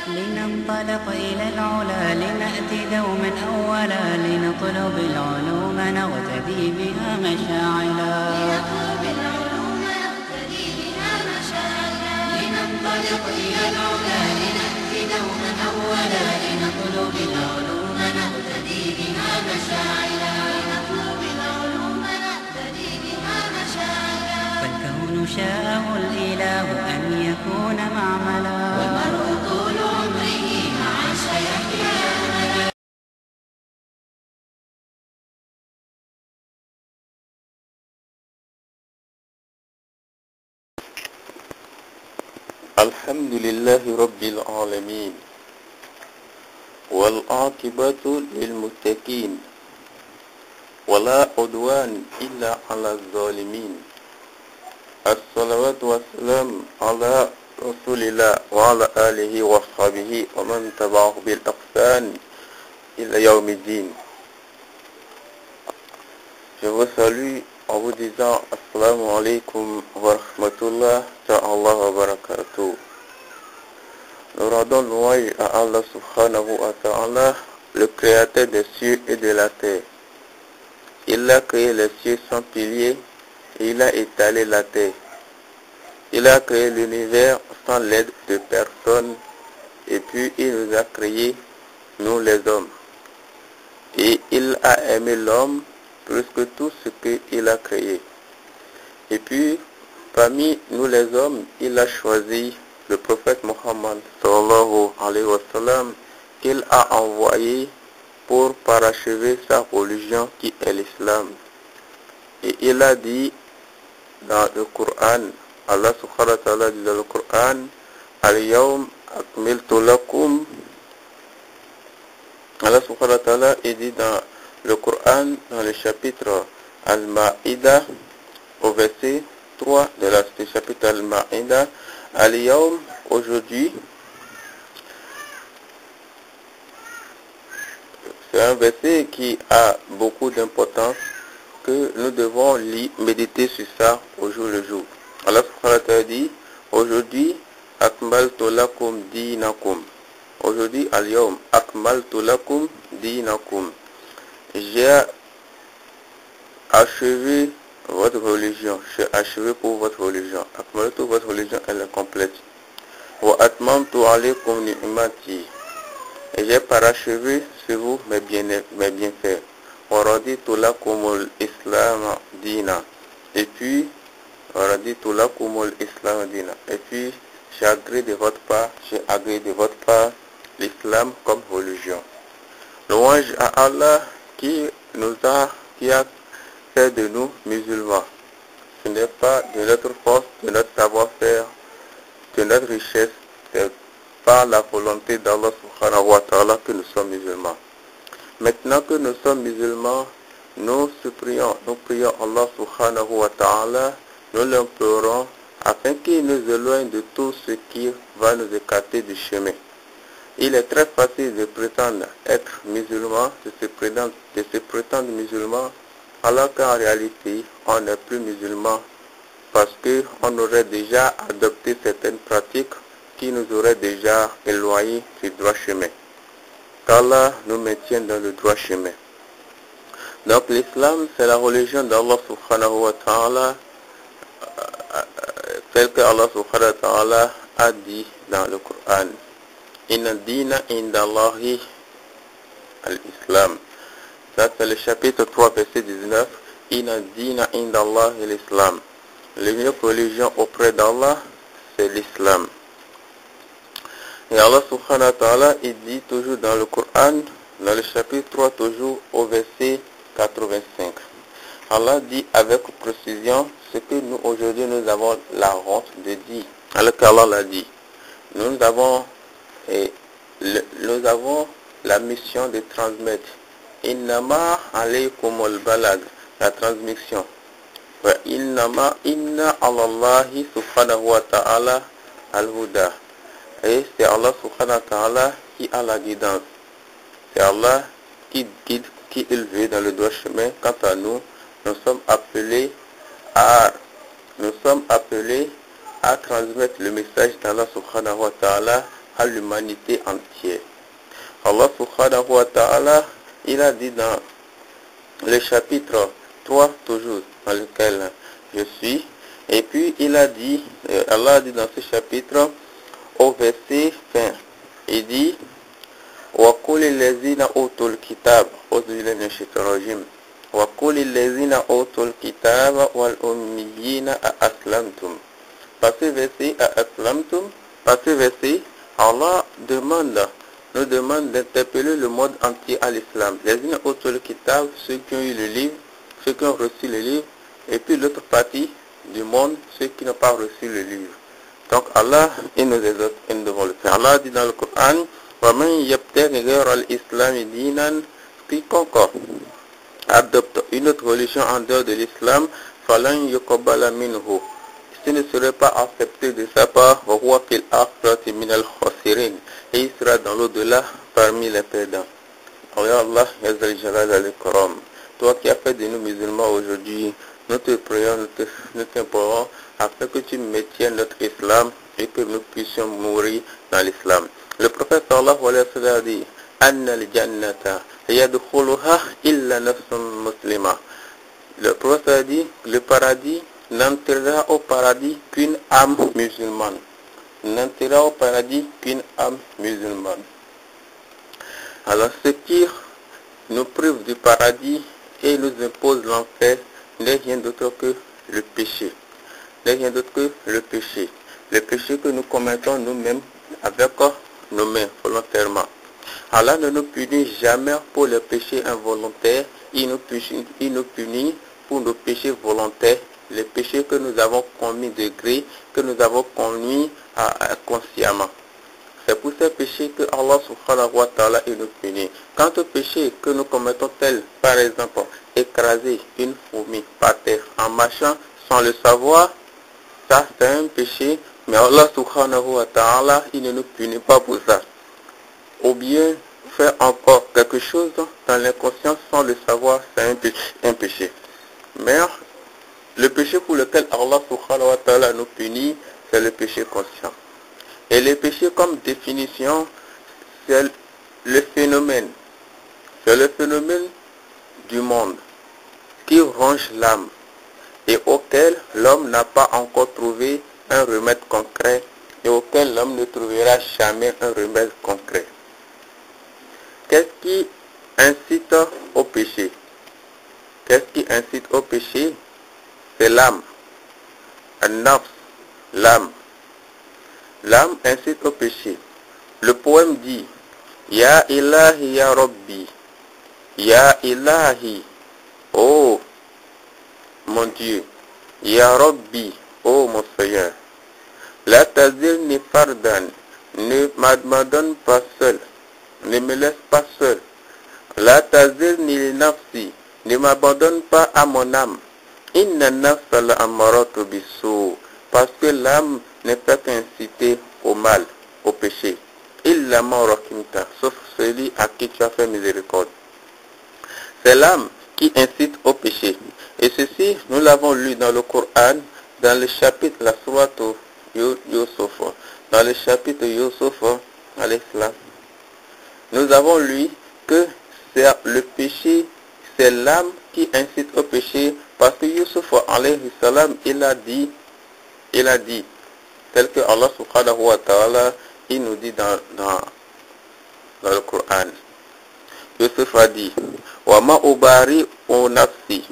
لننطلق إلى العلا لنأتي دوما أولا لنطلب العلوم نغتدي بها مشاعلا لننطلق إلى العلا لنأتي دوما أولا لنطلب العلوم نغتدي بها مشاعلا فالكون شاءه الإله أن يكون معملا والمرء طول عمره مع سيحيا أملا. الحمد لله رب العالمين والعاقبة للمتقين ولا عدوان إلا على الظالمين. الصلوات والسلام على رسول الله وعلى آله وصحبه ومن تبعه بالإحسان إلى يوم الدين. Je vous salue en vous disant Assalamu alaikum wa rahmatullah ta'ala wa barakatuh. Nous rendons louange à Allah subhanahu wa ta'ala, le créateur des cieux et de la terre. Il a créé les cieux sans piliers et il a étalé la terre. Il a créé l'univers sans l'aide de personne et puis il nous a créés, nous les hommes. Et il a aimé l'homme plus que tout ce qu'il a créé. Et puis, parmi nous les hommes, il a choisi le prophète Mohammed sallallahu alayhi wa sallam qu'il a envoyé pour parachever sa religion qui est l'islam. Et il a dit dans le Coran, Allah subhanahu wa ta'ala dit dans le Coran, Al-Yawm akmiltu lakum. Allah subhanahu wa ta'ala dit dans le Coran, dans le chapitre Al-Ma'ida, au verset 3 de la chapitre Al-Ma'ida, Al-Yawm, aujourd'hui. C'est un verset qui a beaucoup d'importance, que nous devons méditer sur ça au jour le jour. Allah subhanahu wa ta'ala dit, aujourd'hui, akmaltu lakum dinakum. Aujourd'hui, al-yawm, akmaltu lakum dinakum. J'ai achevé votre religion. J'ai achevé pour votre religion. Akmaltu, votre religion, elle est complète. Wa atmamtu alaykum ni'mati. Et j'ai parachevé sur vous mes bienfaits. Wa raditu lakumul islam dina. Et puis, et puis, j'ai agréé de votre part l'islam comme religion. Louange à Allah qui a fait de nous musulmans. Ce n'est pas de notre force, de notre savoir-faire, de notre richesse, c'est par la volonté d'Allah subhanahu wa ta'ala que nous sommes musulmans. Maintenant que nous sommes musulmans, nous prions Allah subhanahu wa ta'ala, nous l'implorons afin qu'il nous éloigne de tout ce qui va nous écarter du chemin. Il est très facile de prétendre être musulman, de se prétendre musulman, alors qu'en réalité, on n'est plus musulman parce qu'on aurait déjà adopté certaines pratiques qui nous auraient déjà éloignés du droit chemin. Qu'Allah nous maintienne dans le droit chemin. Donc l'islam, c'est la religion d'Allah subhanahu wa ta'ala, tel que Allah subhanahu wa ta'ala a dit dans le Coran. Inna dina indallahi al-islam. Ça c'est le chapitre 3 verset 19. Inna dina indallahi l'islam. L'unique religion auprès d'Allah, c'est l'islam. Et Allah subhanahu wa ta'ala, il dit toujours dans le Coran, dans le chapitre 3, toujours au verset 85. Allah dit avec précision ce que nous aujourd'hui nous avons la honte de dire. Alors qu'Allah l'a dit. Nous avons la mission de transmettre. Innama alaykumul balag, la transmission. Wa inna Allahi subhanahu wa ta'ala al-huda. Et c'est Allah subhanahu wa ta'ala qui a la guidance. C'est Allah qui guide, qui élevé dans le droit chemin. Quant à nous, nous sommes appelés à transmettre le message d'Allah subhanahu wa ta'ala à l'humanité entière. Allah subhanahu wa ta'ala, il a dit dans le chapitre 3, toujours dans lequel je suis, et puis il a dit, Allah a dit dans ce chapitre, au verset fin, il dit, وَقُلِ الَّذِينَ أُوتُوا الْكِتَابَ وَقُلِ الَّذِينَ أُوتُوا الْكِتَابَ وَالْأُمِّيِّينَ أَأَسْلَمْتُمْ. Par ce verset, أَأَسْلَمْتُمْ, par ce verset, Allah nous demande d'interpeller le monde entier à l'islam. Les uns autour du kitab, ceux qui ont eu le livre, ceux qui ont reçu le livre, et puis l'autre partie du monde, ceux qui n'ont pas reçu le livre. Donc Allah, il nous exhorte et nous devons le faire. Allah dit dans le Coran, وَمَنْ يَبْتَغِ غَيْرَ الْإِسْلَامِ دِينًا, quiconque adopte une autre religion en dehors de l'islam, فَلَنْ يُقْبَلَ مِنْهُ, ce ne serait pas accepté de sa part, وَهُوَ فِي الْآخِرَةِ مِنَ الْخَاسِرِينَ, et il sera dans l'au-delà parmi les perdants. Oh Allah, Yazal Jalal al-Karam, toi qui as fait de nous musulmans aujourd'hui, nous te prions, nous t'implorons, afin que tu maintiennes notre islam et que nous puissions mourir dans l'islam. Le prophète sallallahu alayhi wa sallam a dit, Anna al-jannata yadkhuluha illa nafsun muslima. Le prophète a dit, le paradis n'entrera au paradis qu'une âme musulmane. N'entrera au paradis qu'une âme musulmane. Alors ce qui nous prive du paradis et nous impose l'enfer n'est rien d'autre que le péché. N'est rien d'autre que le péché. Le péché que nous commettons nous-mêmes avec nos mains volontairement. Allah ne nous punit jamais pour les péchés involontaires. Il nous punit pour nos péchés volontaires, les péchés que nous avons commis de gré, que nous avons commis consciemment. C'est pour ces péchés que Allah subhanahu wa ta'ala nous punit. Quant aux péchés que nous commettons tels, par exemple, écraser une fourmi par terre en marchant sans le savoir, ça c'est un péché, mais Allah subhanahu wa ta'ala, il ne nous punit pas pour ça. Ou bien faire encore quelque chose dans l'inconscience sans le savoir, c'est un péché. Mais le péché pour lequel Allah subhanahu wa ta'ala nous punit, c'est le péché conscient. Et le péché comme définition, c'est le phénomène. C'est le phénomène du monde qui ronge l'âme et auquel l'homme n'a pas encore trouvé un remède concret et auquel l'homme ne trouvera jamais un remède concret. Qu'est-ce qui incite au péché? Qu'est-ce qui incite au péché? C'est l'âme. An-nafs, l'âme. L'âme incite au péché. Le poème dit, Ya ilahi ya Rabbi, Ya ilahi, oh mon Dieu, Ya Rabbi, oh mon Seigneur, La tazilni fardan, ne m'abandonne pas seul, ne me laisse pas seul. La tazilni li nafsi, ne m'abandonne pas à mon âme. Inna nafsa la amaratu bisu, parce que l'âme n'est pas incitée au mal, au péché. Illa ma rahimta, sauf celui à qui tu as fait miséricorde. C'est l'âme qui incite au péché. Et ceci, nous l'avons lu dans le Coran, dans le chapitre, la sourate Yusuf, dans le chapitre Yusuf, à l'Islam. Nous avons lu que c'est le péché, c'est l'âme qui incite au péché, parce que Yusuf, alayhi salam, il a dit, tel que Allah subhanahu wa ta'ala, il nous dit dans le Coran. Yusuf a dit, wa ma ubari'u nafsi,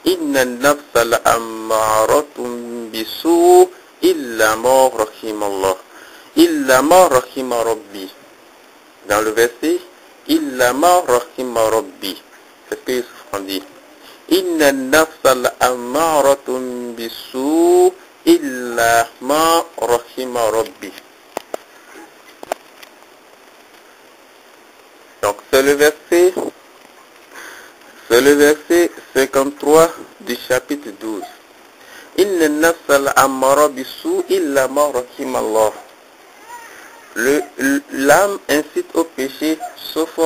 inna nafsa la ammaratun bisu illa ma rahimallah, illa ma rahima rabbi. Dans le verset, illa ma rahima rabbi, c'est ce que Yusuf a dit. Inna nafsa la ammaratun bisu illa ma rahima rabbi. Donc c'est le verset 53 du chapitre 12. Inna nafsa la ammara bisu illa ma rahima Allah. L'âme incite au péché sauf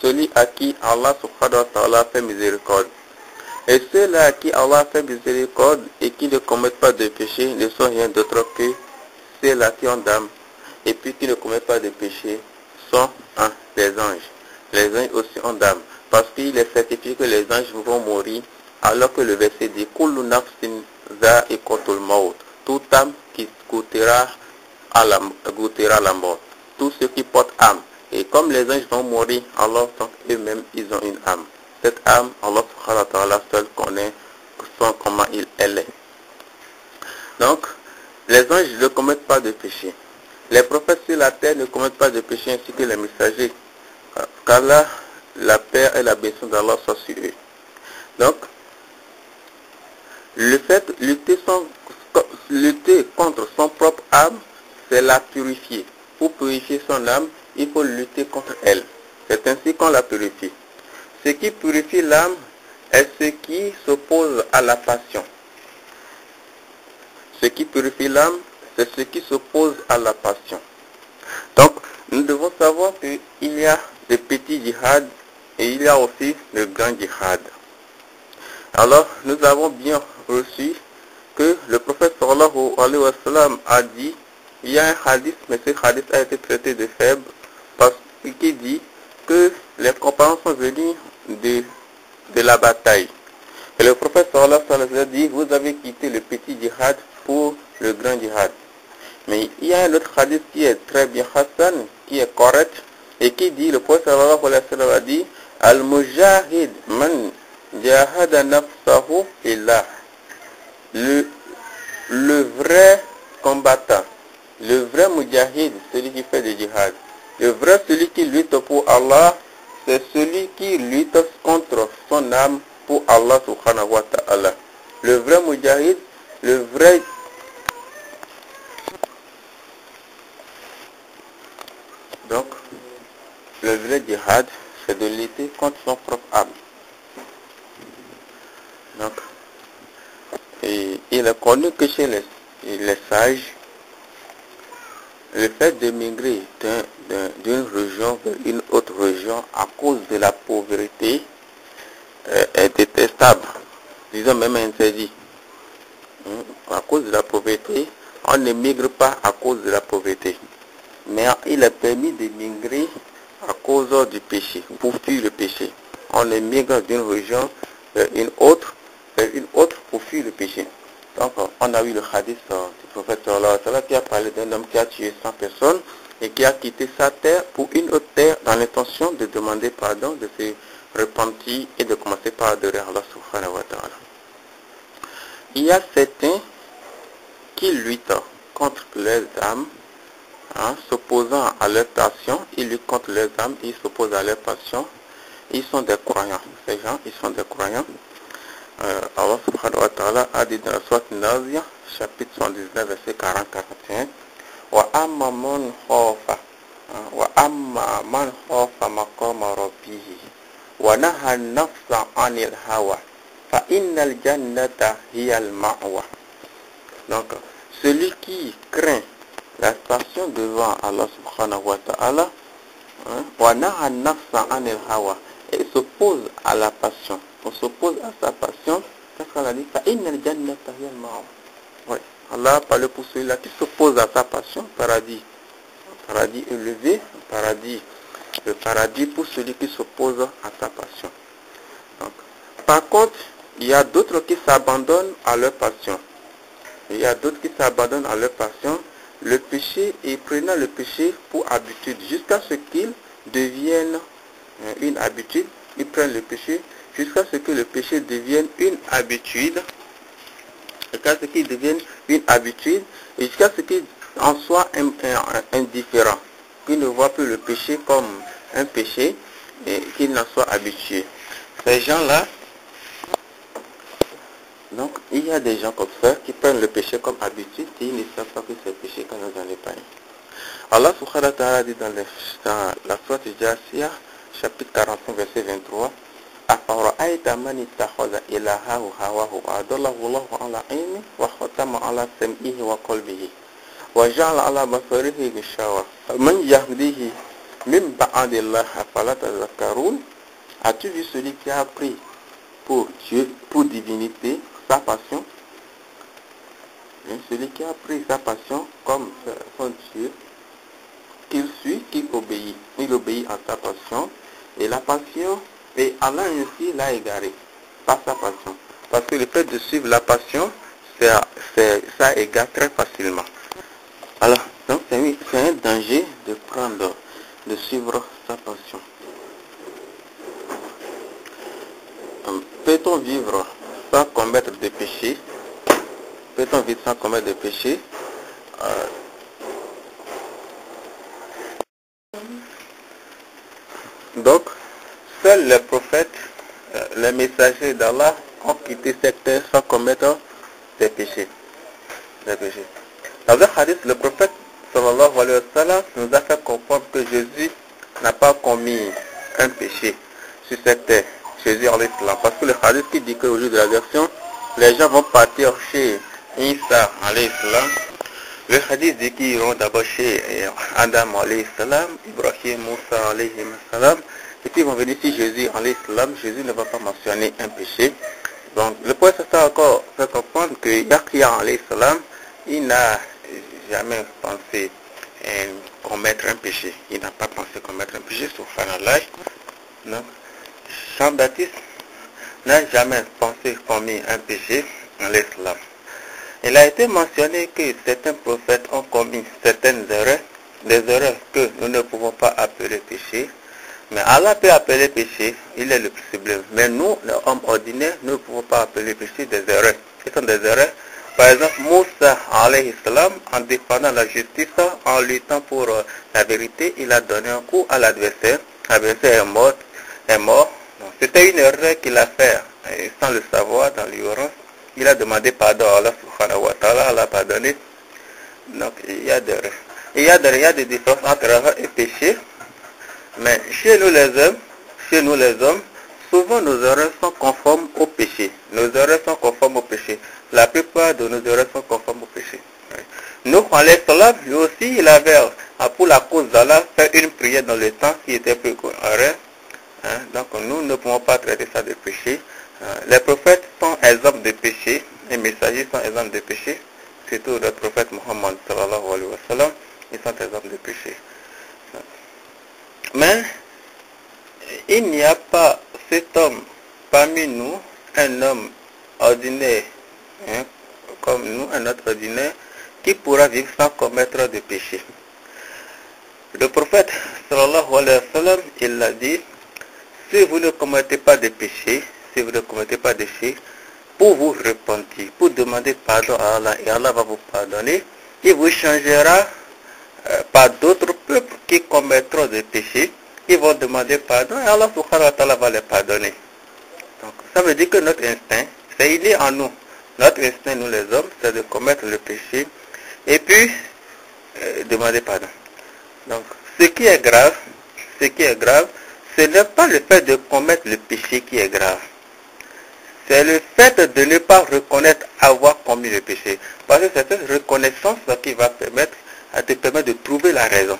celui à qui Allah subhanahu wa ta'ala fait miséricorde. Et ceux-là à qui Allah fait miséricorde et qui ne commettent pas de péché ne sont rien d'autre que ceux-là qui ont d'âme et puis qui ne commettent pas de péché sont les anges. Les anges aussi ont d'âme. Parce qu'il est certifié que les anges vont mourir, alors que le verset dit Kullu nafsin za'iqatul maut. Toute âme qui goûtera la mort. Tous ceux qui portent âme. Et comme les anges vont mourir, alors eux-mêmes ils ont une âme. Cette âme, Allah subhanahu wa ta'ala seul connaît comment elle est. Donc, les anges ne commettent pas de péché. Les prophètes sur la terre ne commettent pas de péché, ainsi que les messagers. Qu'Allah, la paix et la bénédiction d'Allah soient sur eux. Donc, le fait de lutter contre son propre âme, c'est la purifier. Pour purifier son âme, il faut lutter contre elle. C'est ainsi qu'on la purifie. Ce qui purifie l'âme est ce qui s'oppose à la passion. Ce qui purifie l'âme, c'est ce qui s'oppose à la passion. Donc, nous devons savoir qu'il y a des petits djihad et il y a aussi le grand djihad. Alors, nous avons bien reçu que le prophète sallallahu alayhi wa sallam a dit, il y a un hadith, mais ce hadith a été traité de faible, parce qu'il dit que les compagnons sont venus de la bataille. Et le prophète sallallahu alayhi wa sallam a dit, vous avez quitté le petit djihad pour le grand djihad. Mais il y a un autre hadith qui est très bien Hassan, qui est correct, et qui dit, le prophète sallallahu alayhi wa sallam a dit, Al-Mujahid man jahada nafsahu illah. Le vrai combattant, le vrai mujahid, celui qui fait du djihad, le vrai celui qui lutte pour Allah, c'est celui qui lutte contre son âme pour Allah subhanahu wa ta'ala. Le vrai mujahid, le vrai djihad, c'est de lutter contre son propre âme. Donc, et il est connu que chez les sages, le fait d'émigrer d'une région vers une autre région à cause de la pauvreté est détestable, disons même interdit. À cause de la pauvreté, on n'émigre pas à cause de la pauvreté, mais il est permis d'émigrer à cause du péché, pour fuir le péché. On émigre d'une région vers une autre pour fuir le péché. Donc, on a vu le hadith du prophète sallallahu alayhi wa sallam qui a parlé d'un homme qui a tué 100 personnes et qui a quitté sa terre pour une autre terre dans l'intention de demander pardon, de se repentir et de commencer par adorer Allah subhanahu wa ta'ala. Il y a certains qui luttent contre leurs âmes, s'opposant à leur passion. Ils luttent contre leurs âmes, ils s'opposent à leur passion. Ils sont des croyants. Ces gens, ils sont des croyants. Allah subhanahu wa ta'ala a dit dans la sourate Nazia, chapitre 79, verset 40-41, wa amma man khafa maqama rabbih wa naha an-nafsa 'anil hawa fa innal jannata hiya al-ma'wa. Donc, celui qui craint la station devant Allah subhanahu wa ta'ala, wa naha an-nafsa 'anil hawa, et s'oppose à la passion. On s'oppose à sa passion, parce qu'on a dit oui. Allah a parlé pour celui-là qui s'oppose à sa passion, paradis élevé, le paradis pour celui qui s'oppose à sa passion. Donc, par contre, il y a d'autres qui s'abandonnent à leur passion. Le péché, et prenant le péché pour habitude, jusqu'à ce qu'il devienne une habitude. Ils prennent le péché jusqu'à ce que le péché devienne une habitude, et jusqu'à ce qu'il en soit indifférent, qu'il ne voit plus le péché comme un péché et qu'il n'en soit habitué. Ces gens-là, donc il y a des gens comme ça qui prennent le péché comme habitude et ils ne savent pas que c'est péché quand ils en épargnent. Allah subhanahu wa ta'ala dit dans la sourate Jathiyah, chapitre 45, verset 23, Afara'ayta man ittakhadha ilahahu hawahu wa adallahu Allahu ala ilmi wa khatama ala sam'ihi wa qalbihi wa ja'ala ala basarihi gishawa man yahdihi min ba'dillahi afala tadhakkarun. As-tu vu celui qui a pris pour Dieu, pour divinité, sa passion, celui qui a pris sa passion comme son Dieu, qu'il suit, qu'il obéit. Il obéit à sa passion. Et la passion, et Allah ainsi l'a égaré par sa passion. Parce que le fait de suivre la passion, ça égare très facilement. Alors, donc c'est un danger de suivre sa passion. Peut-on vivre sans commettre de péché? Peut-on vivre sans commettre de péché? Donc, seuls les prophètes, les messagers d'Allah ont quitté cette terre sans commettre des péchés. Dans un hadith, le prophète sallallahu alayhi wa sallam nous a fait comprendre que Jésus n'a pas commis un péché sur cette terre. Jésus alayhi salam. Parce que le hadith qui dit qu'au jour de la version, les gens vont partir chez Isa alayhi salam. Le hadith dit qu'ils iront d'abord chez Adam alayhi salam, Ibrahim, Moussa alayhi salam, et puis ils vont venir ici Jésus alayhi salam. Jésus ne va pas mentionner un péché. Donc le prophète ça encore fait comprendre que Yahya alayhi salam, il n'a jamais pensé commettre un péché. Il n'a pas pensé commettre un péché, subhanallah. Donc Jean-Baptiste n'a jamais pensé commettre un péché en l'islam. Il a été mentionné que certains prophètes ont commis certaines erreurs, des erreurs que nous ne pouvons pas appeler péché. Mais Allah peut appeler péché, il est le plus sublime. Mais nous, les hommes ordinaires, nous ne pouvons pas appeler péché des erreurs. Ce sont des erreurs. Par exemple, Moussa alayhi salam, en défendant la justice, en luttant pour la vérité, il a donné un coup à l'adversaire. L'adversaire est mort. C'était une erreur qu'il a fait, sans le savoir, dans l'ignorance. Il a demandé pardon à Allah subhanahu wa ta'ala, Allah a pardonné. Donc il y a des différences entre erreur et péché. Mais chez nous les hommes, souvent nos erreurs sont conformes au péché. Nos erreurs sont conformes au péché. La plupart de nos erreurs sont conformes au péché. Nous, alayhi salam, lui aussi, il avait, pour la cause d'Allah, fait une prière dans le temps qui était plus erreur. Donc nous ne pouvons pas traiter ça de péché. Les prophètes sont exemples de péché, les messagers sont exemples de péché, surtout le prophète Muhammad sallallahu alayhi wa sallam, ils sont exemples de péché. Mais il n'y a pas cet homme parmi nous, un homme ordinaire, comme nous, un autre ordinaire, qui pourra vivre sans commettre de péché. Le prophète sallallahu alayhi wa sallam, il l'a dit, si vous ne commettez pas de péché, pour vous repentir, pour demander pardon à Allah, et Allah va vous pardonner, il vous changera par d'autres peuples qui commettront des péchés, ils vont demander pardon, et Allah subhanahu wa ta'ala va les pardonner. Donc ça veut dire que notre instinct, c'est il est en nous. Notre instinct, nous les hommes, c'est de commettre le péché, et puis demander pardon. Donc ce qui est grave, ce n'est pas le fait de commettre le péché qui est grave. C'est le fait de ne pas reconnaître avoir commis le péché. Parce que c'est cette reconnaissance qui va te permettre de trouver la raison.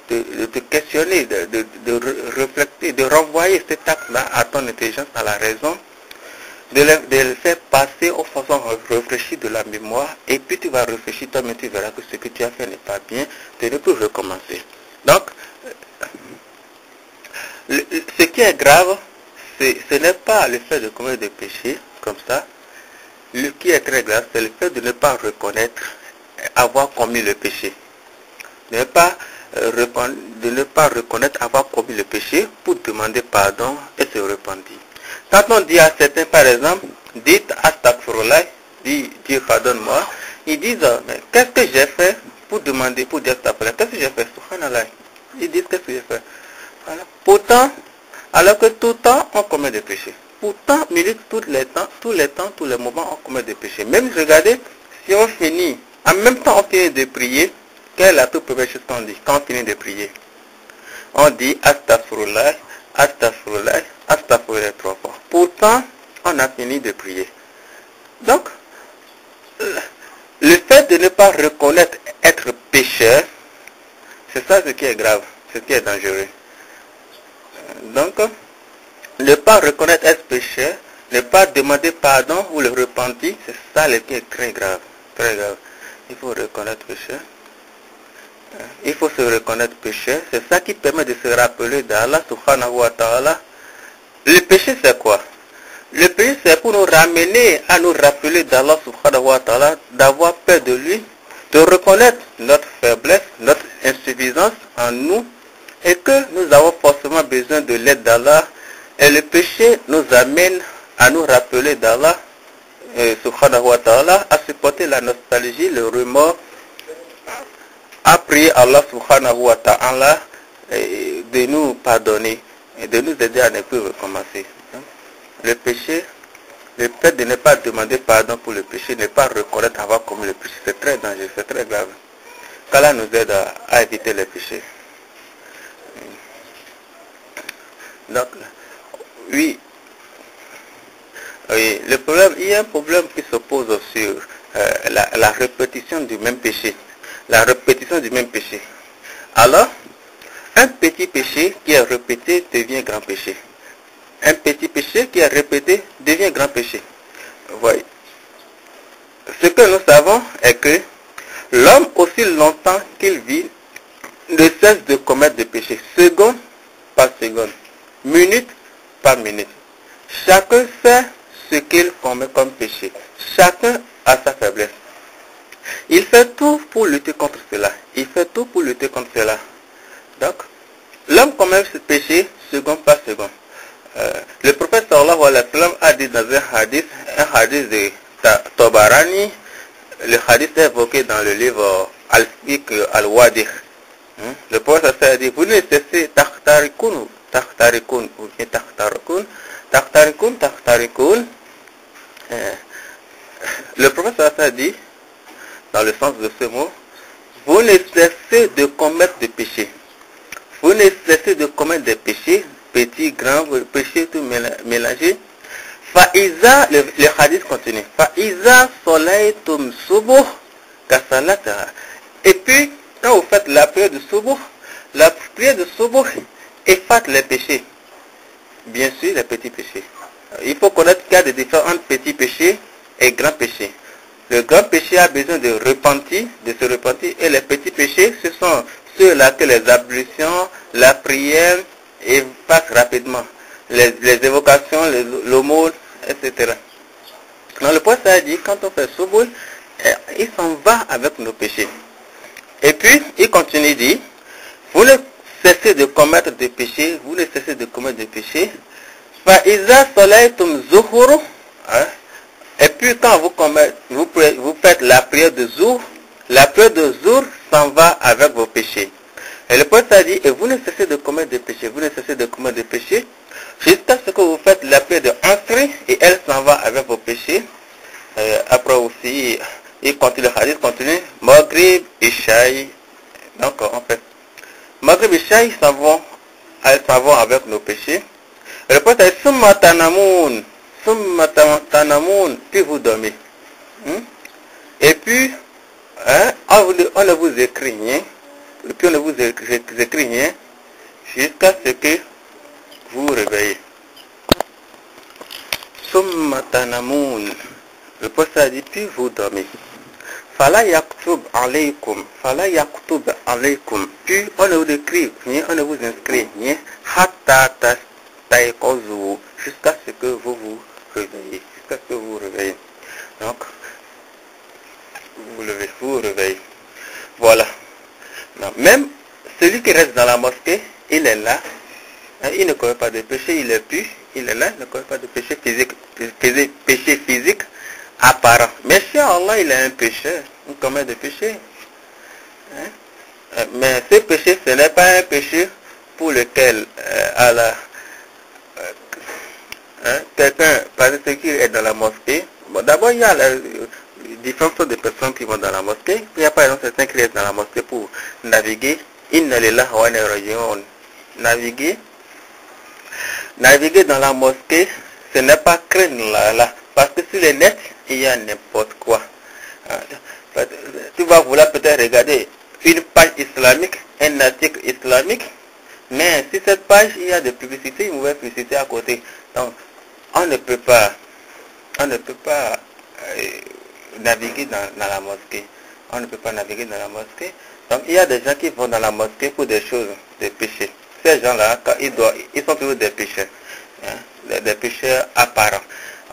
De te questionner, de réfléchir, de renvoyer cet acte-là à ton intelligence, à la raison, de le faire passer aux façons réfléchies de la mémoire, et puis tu vas réfléchir toi-même, tu verras que ce que tu as fait n'est pas bien, tu ne peux recommencer. Donc, ce qui est grave, ce n'est pas le fait de commettre des péchés comme ça. Ce qui est très grave, c'est le fait de ne pas reconnaître avoir commis le péché. De ne pas reconnaître avoir commis le péché pour demander pardon et se repentir. Quand on dit à certains, par exemple, dites astaghfirullah, Dieu pardonne-moi, ils disent, mais qu'est-ce que j'ai fait pour demander, pour dire astaghfirullah, qu'est-ce que j'ai fait, subhanallah. Ils disent, qu'est-ce que j'ai fait. Voilà. Pourtant, alors que tout le temps, on commet des péchés. Pourtant, tous les moments, on commet des péchés. Même, regardez, si on finit, en même temps, on finit de prier, quelle est la toute première chose qu'on dit quand on finit de prier? On dit astaghfirullah, astaghfirullah, astaghfirullah 3 fois. Pourtant, on a fini de prier. Donc, le fait de ne pas reconnaître être pécheur, c'est ça ce qui est grave, ce qui est dangereux. Donc, ne pas reconnaître être pécheur, ne pas demander pardon ou le repentir, c'est ça ce qui est très grave. Très grave. Il faut reconnaître péché. Il faut se reconnaître péché. C'est ça qui permet de se rappeler d'Allah subhanahu wa ta'ala. Le péché c'est quoi? Le péché c'est pour nous ramener à nous rappeler d'Allah subhanahu wa ta'ala, d'avoir peur de lui, de reconnaître notre faiblesse, notre insuffisance en nous et que nous avons forcément besoin de l'aide d'Allah. Et le péché nous amène à nous rappeler d'Allah subhanahu wa ta'ala, à supporter la nostalgie, le remords, à prier Allah subhanahu wa ta'ala de nous pardonner et de nous aider à ne plus recommencer. Le péché, le fait de ne pas demander pardon pour le péché, ne pas reconnaître avoir commis le péché, c'est très dangereux, c'est très grave. Qu'Allah nous aide à éviter les péchés. Donc, oui, le problème, il y a un problème qui se pose sur la répétition du même péché. La répétition du même péché. Alors, un petit péché qui est répété devient grand péché. Un petit péché qui est répété devient grand péché. Voyez. Ce que nous savons est que l'homme, aussi longtemps qu'il vit, ne cesse de commettre des péchés, seconde par seconde, minute par minute. Chacun sait ce qu'il commet comme péché. Chacun a sa faiblesse. Il fait tout pour lutter contre cela. Il fait tout pour lutter contre cela. Donc, l'homme commet ce péché seconde par seconde. Le prophète sallallahu alayhi wa sallam a dit dans un hadith de Tabarani, le hadith est évoqué dans le livre Al-Fiqh Al-Wadih. Le prophète a dit, vous ne cessez takhtarikun, ou bien takhtarikun. Le prophète a dit, dans le sens de ce mot, vous ne cessez de commettre des péchés. Vous ne cessez de commettre des péchés, petits, grands, péchés, tout mélangés. Fa'iza, le hadith continue. Fa'iza solaytum subuh kasalata. Et puis, quand vous faites la prière de subuh efface les péchés. Bien sûr, les petits péchés. Il faut connaître qu'il y a des différences entre petits péchés et grands péchés. Le grand péché a besoin de repentir, de se repentir, et les petits péchés, ce sont ceux-là que les ablutions, la prière effacent rapidement. Les évocations, l'aumône, etc. Donc le prophète a dit, quand on fait subuh, il s'en va avec nos péchés. Et puis, il continue, dit, vous ne cessez de commettre des péchés, vous ne cessez de commettre des péchés. Fa'iza solaytum zuhuru. Et puis quand vous faites la prière de Zour, la prière de Zour s'en va avec vos péchés. Et le prophète a dit, et vous ne cessez de commettre des péchés, vous ne cessez de commettre des péchés, jusqu'à ce que vous faites la prière de Ansri, et elle s'en va avec vos péchés. Après aussi, il continue, le hadith continue, Maghrib et Shaï. Donc en fait, Maghrib et Shaï elles s'en vont avec nos péchés. Et le prophète a dit, Summa tanamun, puis vous dormez. Et puis, on ne vous écrit rien, et puis on ne vous écrit rien, jusqu'à ce que vous vous réveillez. Summa tanamun. Le prophète a dit, puis vous dormez. Fala yaktub alaykum, puis on ne vous écrit rien, on ne vous inscrit rien, hatta taikozu, jusqu'à ce que vous vous réveillez, Donc, vous vous réveillez. Voilà. Non, même celui qui reste dans la mosquée, il est là, il ne commet pas de péché, il est pur, il est là, il ne commet pas de péché physique apparent. Mais si Allah, il est un pécheur, il commet des péchés. Mais ce péché, ce n'est pas un péché pour lequel Allah, quelqu'un, par exemple, qui est dans la mosquée, bon, d'abord, il y a différentes sortes de personnes qui vont dans la mosquée, puis il y a par exemple certains qui restent dans la mosquée pour naviguer, naviguer dans la mosquée, ce n'est pas craindre là, parce que sur les nets, il y a n'importe quoi. Tu vas vouloir peut-être regarder une page islamique, un article islamique, mais sur cette page, il y a des publicités, une mauvaise publicité à côté. Donc, on ne peut pas naviguer dans la mosquée. On ne peut pas naviguer dans la mosquée. Donc il y a des gens qui vont dans la mosquée pour des choses, des péchés. Ces gens-là, ils sont toujours des pécheurs, hein, des pécheurs apparents.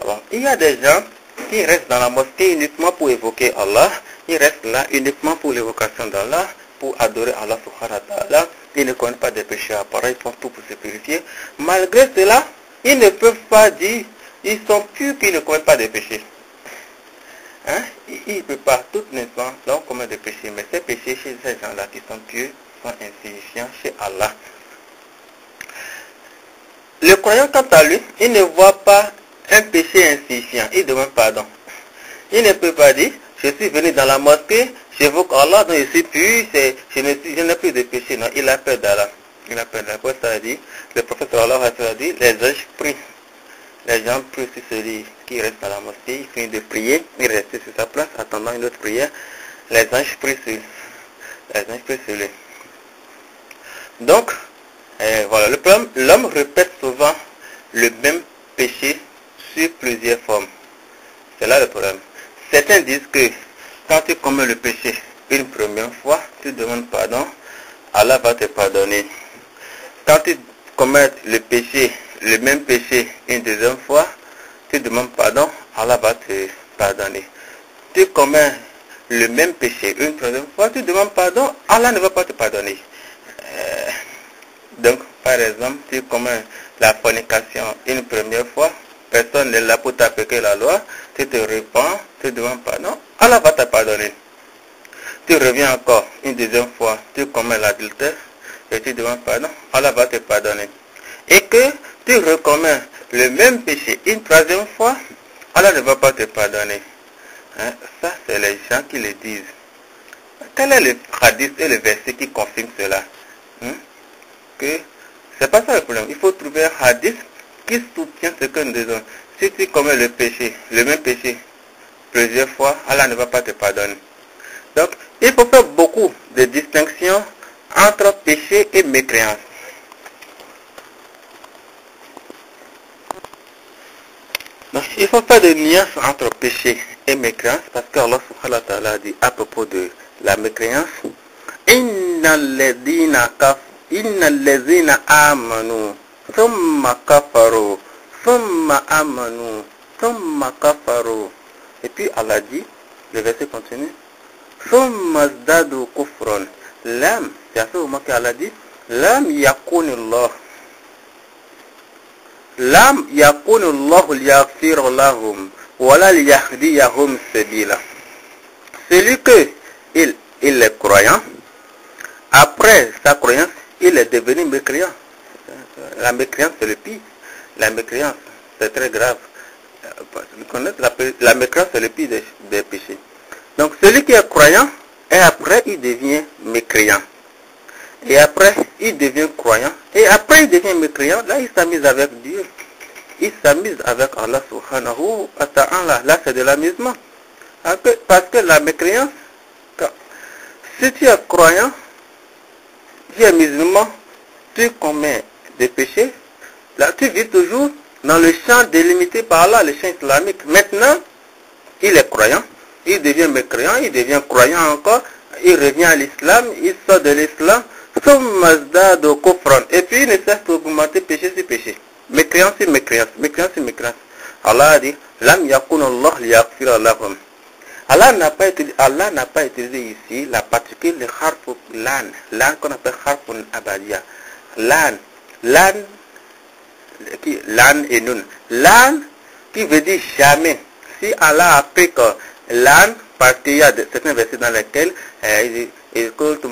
Bon, il y a des gens qui restent dans la mosquée uniquement pour évoquer Allah. Ils restent là uniquement pour l'évocation d'Allah, pour adorer Allah subhanahu wa ta'ala. Ils ne connaissent pas des péchés apparents, ils font tout pour se purifier. Malgré cela, ils ne peuvent pas dire, ils sont purs qu'ils ne commettent pas de péchés. Hein? Ils ne peuvent pas, tout l'instant, donc commettre des péchés. Mais ces péchés chez ces gens-là qui sont pieux sont insignifiants chez Allah. Le croyant, quant à lui, il ne voit pas un péché insignifiant. Il demande pardon. Il ne peut pas dire, je suis venu dans la mosquée, j'évoque Allah, donc je suis pur, je n'ai plus de péché. Non, il a peur d'Allah. Il a peur d'Allah. Pour ça, dit, le prophète a dit, les anges prient. Les gens prient sur celui qui reste dans la mosquée, il finit de prier, il reste sur sa place, attendant une autre prière. Les anges prient sur lui. Donc, voilà, le problème, l'homme répète souvent le même péché sur plusieurs formes. C'est là le problème. Certains disent que quand tu commets le péché une première fois, tu demandes pardon, Allah va te pardonner. Quand tu commets le même péché une deuxième fois, tu demandes pardon, Allah va te pardonner. Tu commets le même péché une troisième fois, tu demandes pardon, Allah ne va pas te pardonner. Donc, par exemple, tu commets la fornication une première fois, personne n'est là pour t'appliquer la loi, tu te repens, tu demandes pardon, Allah va te pardonner. Tu reviens encore une deuxième fois, tu commets l'adultère et tu demandes pardon, Allah va te pardonner. Et que tu recommets le même péché une troisième fois, Allah ne va pas te pardonner. Hein? Ça, c'est les gens qui le disent. Quel est le hadith et le verset qui confirme cela? Que c'est pas ça le problème. Il faut trouver un hadith qui soutient ce que nous disons. Si tu commets le même péché, plusieurs fois, Allah ne va pas te pardonner. Donc, il faut faire beaucoup de distinctions entre péché et mécréance. Donc, il faut faire des nuances entre péché et mécréance parce qu'Allah subhanahu wa ta'ala dit à propos de la mécréance, Innal ladhina amanu thumma kafaru thumma amanu thumma kafaru. Et puis Allah dit, le verset continue, thumma zdadu kufran. Lam, c'est à ce moment qu'Allah dit, Lam yakunillah liyaghfir lahum wala liyahdiyahum sabila. Celui que il est croyant, après sa croyance, il est devenu mécréant. La mécréance, c'est le pire. La mécréance, c'est très grave. La mécréance, c'est le pire des péchés. Donc, celui qui est croyant, et après, il devient mécréant. Et après, il devient croyant. Et après, il devient mécréant. Là, il s'amuse avec Dieu. Il s'amuse avec Allah subhanahu wa ta'ala. Là, c'est de l'amusement. Parce que la mécréance, si tu es croyant, tu es musulman, tu commets des péchés, là tu vis toujours dans le champ délimité par Allah, le champ islamique. Maintenant, il est croyant, il devient mécréant, il devient croyant encore, il revient à l'islam, il sort de l'islam, et puis il ne cesse d'augmenter péché sur péché. Mécréance sur mécréance, mécréance sur mécréance. Allah a dit, Lam yakunallah liyaghfira lahum. Allah n'a pas utilisé ici la particule de harf lan qu'on appelle harfun abadia. Lan et nun. Lan qui veut dire jamais. Si Allah applique lan, parce qu'il y a certains versets dans lesquels il dit,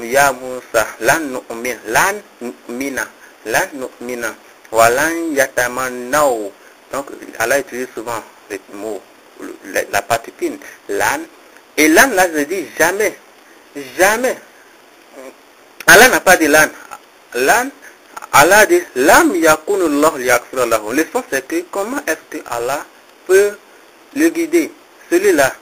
ya Musa, lan nu'mina, walan yatamannau. Donc Allah utilise souvent les mots, la particule lan. Et lan, là, je dis jamais. Jamais. Allah n'a pas dit lan. Lan, Allah dit lam yakunullah liyaghfira lahu. Le sens c'est que comment est-ce que Allah peut le guider? Celui-là.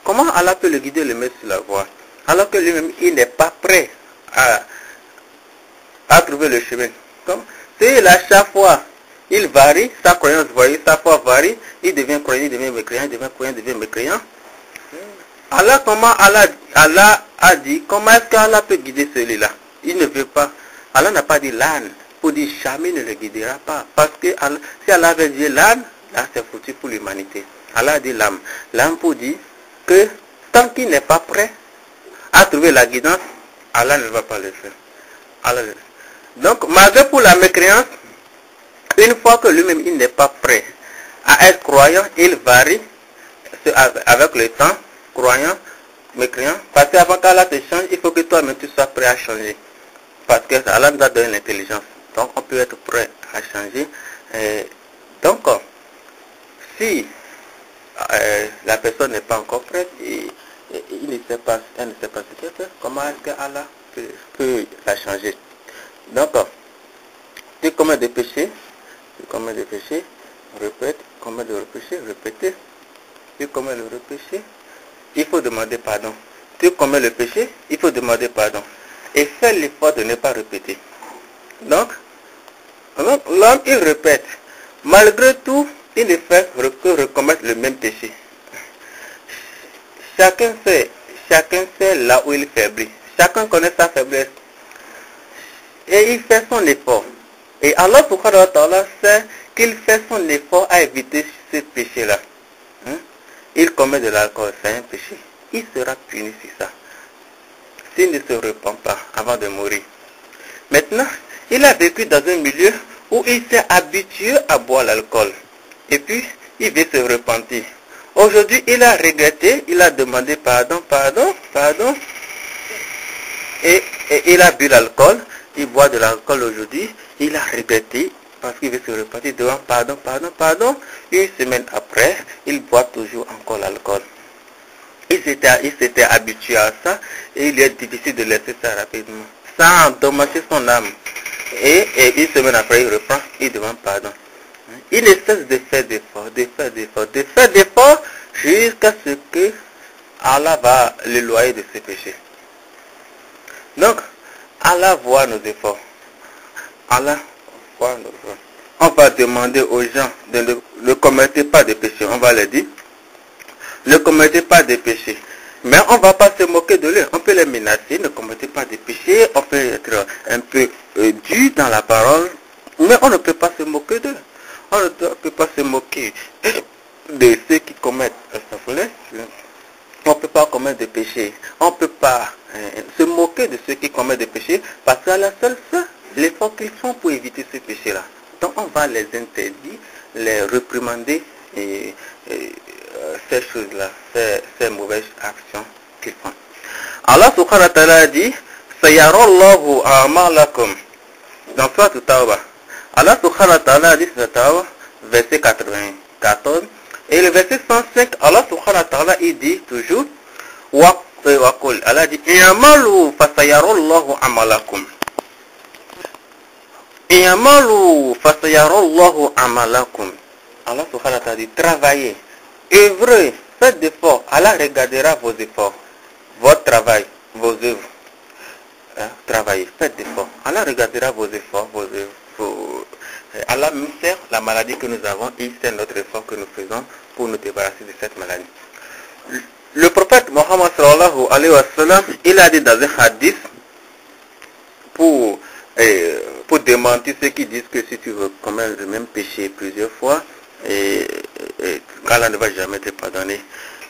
Comment Allah peut le guider, le mettre sur la voie? Alors que lui-même, il n'est pas prêt à trouver le chemin. Comme c'est à chaque fois, il varie, sa croyance varie, sa foi varie, il devient croyant, il devient mécréant, il devient croyant, il devient mécréant. comment Allah a dit, comment est-ce qu'Allah peut guider celui-là? Il ne veut pas. Allah n'a pas dit l'âne pour dire jamais ne le guidera pas. Parce que si Allah avait dit l'âne, là c'est foutu pour l'humanité. Allah a dit l'âme. L'âme pour dire que tant qu'il n'est pas prêt à trouver la guidance, Allah ne va pas le faire. Allah le fait. Donc, malgré pour la mécréance, une fois que lui-même il n'est pas prêt à être croyant, il varie avec le temps, croyant, mécréant. Parce qu'avant qu'Allah te change, il faut que toi-même tu sois prêt à changer. Parce que Allah nous a donné l'intelligence. Donc, on peut être prêt à changer. Donc, si la personne n'est pas encore prête, il ne sait pas, elle ne sait pas ce qu'elle fait, comment est-ce que Allah peut la changer? Donc, tu commets des péchés, répète, commets de péchés, répétez, tu commets le péché, il faut demander pardon. Tu commets le péché, il faut demander pardon. Et fais l'effort de ne pas répéter. Donc, l'homme, il répète. Malgré tout, il ne fait que recommettre le même péché. Chacun sait là où il faiblit. Chacun connaît sa faiblesse. Et il fait son effort. Et Allah subhanahu wa ta'ala sait qu'il fait son effort à éviter ce péché-là. Il commet de l'alcool, c'est un péché. Il sera puni sur ça. S'il ne se repent pas avant de mourir. Maintenant, il a vécu dans un milieu où il s'est habitué à boire l'alcool. Et puis, il veut se repentir. Aujourd'hui, il a regretté, il a demandé pardon. Et il a bu l'alcool, il boit de l'alcool aujourd'hui, il a regretté parce qu'il veut se repentir devant pardon. Une semaine après, il boit toujours encore l'alcool. Il s'était habitué à ça et il est difficile de laisser ça rapidement. Ça a endommagé son âme. Et une semaine après, il reprend, il demande pardon. Il ne cesse de faire d'efforts jusqu'à ce que Allah va l'éloigner de ses péchés. Donc, Allah voit nos efforts. On va demander aux gens de ne commettre pas de péché. On va leur dire, ne commettez pas de péché. Mais on ne va pas se moquer de eux. On peut les menacer, ne commettez pas de péché. On peut être un peu dur dans la parole. Mais on ne peut pas se moquer d'eux. On ne peut pas se moquer de ceux qui commettent. On ne peut pas commettre de péché. On ne peut pas se moquer de ceux qui commettent des péchés parce que la seule fait l'effort qu'ils font pour éviter ce péché-là. Donc on va les interdire, les réprimander et ces choses-là, ces mauvaises actions qu'ils font. Allah subhanahu wa ta'ala dit Sayarallahu a'malakum. Dans Surat Tawbah. Allah subhanahu wa ta'ala dit Tawbah, verset 94. Et le verset 105, Allah subhanahu wa ta'ala il dit toujours Waqul. Allah dit I'amalu fasayarallahu amalakum. I'amalu fasayarallahu amalakum. Allah subhanahu wa ta'ala dit travaillez, œuvrez, faites d'efforts. Allah regardera vos efforts, votre travail, vos œuvres. Travaillez, faites d'efforts. Allah regardera vos efforts, Allah même sait la maladie que nous avons, il sait notre effort que nous faisons pour nous débarrasser de cette maladie. Le prophète Mohammed sallallahu alayhi wa sallam, il a dit dans un hadith pour démentir ceux qui disent que si tu veux commettre le même péché plusieurs fois, Allah ne va jamais te pardonner.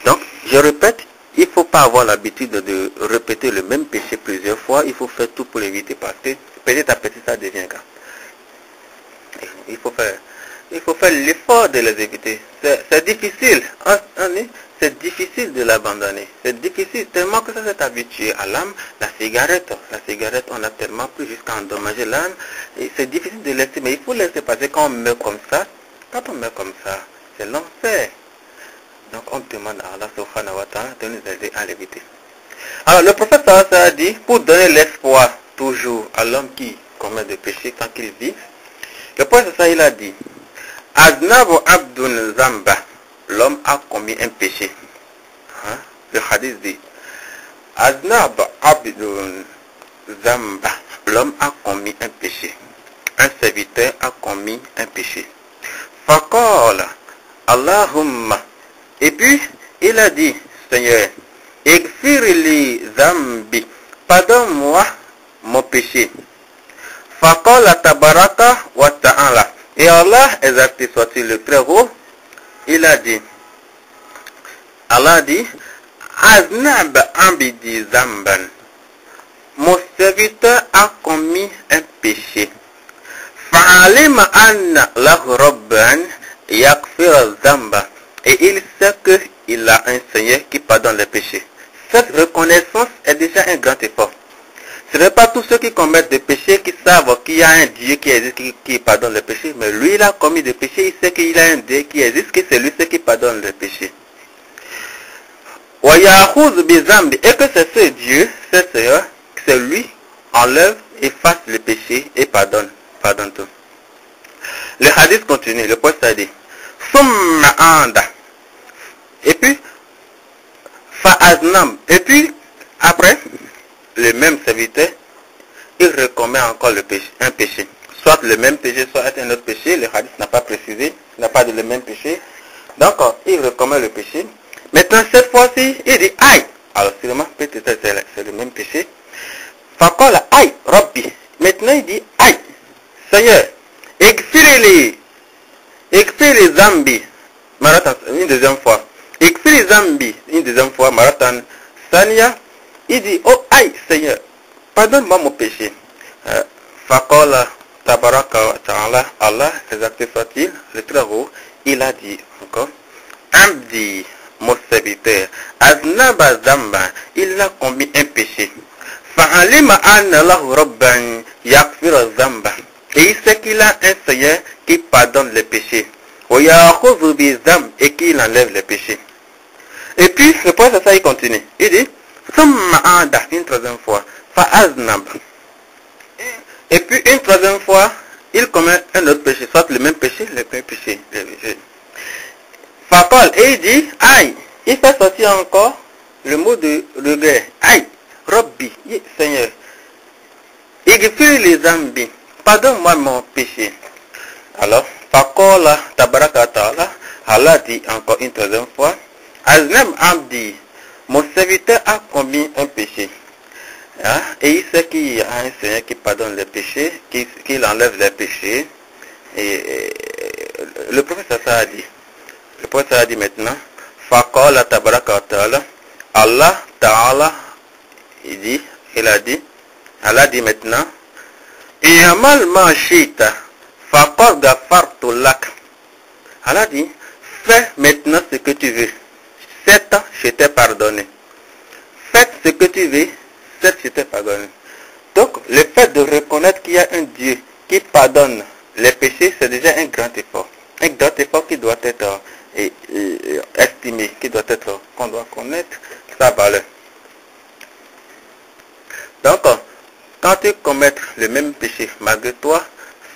Donc, je répète, il ne faut pas avoir l'habitude de répéter le même péché plusieurs fois, il faut faire tout pour l'éviter parce que petit à petit ça devient grave. Il faut faire l'effort de les éviter. C'est difficile. C'est difficile de l'abandonner. C'est difficile tellement que ça s'est habitué à l'âme. La cigarette, on a tellement pris jusqu'à endommager l'âme. C'est difficile de laisser, mais il faut laisser passer. Quand on meurt comme ça, c'est l'enfer. Donc on demande à Allah subhanahu wa ta'ala de nous aider à l'éviter. Alors le prophète sallallahu alayhi wa sallam a dit, pour donner l'espoir toujours à l'homme qui commet des péchés quand il vit, le prophète ça il a dit Aznabu abdun zamba, l'homme a commis un péché. Le hadith dit Aznabu abdun zamba, l'homme a commis un péché. Un serviteur a commis un péché. Faqala Allahumma, et puis il a dit Seigneur, Igfirli zambi, pardonne-moi mon péché. Faqala tabaraka wa ta'ala. Et Allah, exalté soit-il le très haut, il a dit, Allah dit, Aznab ambidi zamban. Mon serviteur a commis un péché. Fa'alima anna lahu rabban yakfir zamba. Et il sait qu'il a un Seigneur qui pardonne les péchés. Cette reconnaissance est déjà un grand effort. Ce n'est pas tous ceux qui commettent des péchés qui savent qu'il y a un Dieu qui existe, qui pardonne les péchés. Mais lui, il a commis des péchés, il sait qu'il y a un Dieu qui existe, que c'est lui qui pardonne les péchés. Et que c'est ce Dieu, ce Seigneur, c'est lui, enlève, efface les péchés et pardonne tout. Le hadith continue, le prophète a dit, Summa anda. Et puis, Fa'aznam. Et puis, après, le même serviteur, il recommet encore un péché. Soit le même péché, soit un autre péché. Le hadith n'a pas précisé, il n'a pas de le même péché. Donc, il recommet le péché. Maintenant, cette fois-ci, il dit, aïe. Alors, sûrement, peut-être c'est le même péché. Faqala, aïe, Rabbi. Maintenant, il dit, aïe, Seigneur, Igfirli zambi. Maratan, une deuxième fois. Igfirli zambi, une deuxième fois. Maratan, Sania. Il dit, oh aïe Seigneur, pardonne-moi mon péché. Faqala tabaraka wa ta'ala, Allah, exalté soit-il, le très haut, il a dit encore, Abdi, mon serviteur, Aznaba zamba, il a commis un péché. Fa'alima anna lahu rabban yakfir zamba. Et il sait qu'il a un Seigneur qui pardonne les péchés. Wa ya'khudhu bi zamb, et qu'il enlève les péchés. Et puis, le prophète ça il continue. Il dit, une troisième fois, Fa'aznab. Et puis une troisième fois, il commet un autre péché, soit le même péché, Faqal, et il dit, aïe, il fait sortir encore le mot de regret, aïe, Rabbi, Seigneur, Igfir les zambi, pardonne-moi mon péché. Alors, Faqala tabaraka ta'ala, Allah dit encore une troisième fois, Aznam Abdi, mon serviteur a commis un péché. Et il sait qu'il y a un Seigneur qui pardonne les péchés, qu'il enlève les péchés. Et le prophète a dit, maintenant, Faqala tabaraka ta'ala, Allah ta'ala, Allah dit maintenant, I'amal ma shita, faqad ghafartu lak. Allah dit, fais maintenant ce que tu veux. 7 ans, je t'ai pardonné. Faites ce que tu veux, 7 je t'ai pardonné. Donc, le fait de reconnaître qu'il y a un Dieu qui pardonne les péchés, c'est déjà un grand effort. Un grand effort qui doit être estimé, qu'on doit connaître sa valeur. Donc, quand tu commets le même péché, malgré toi,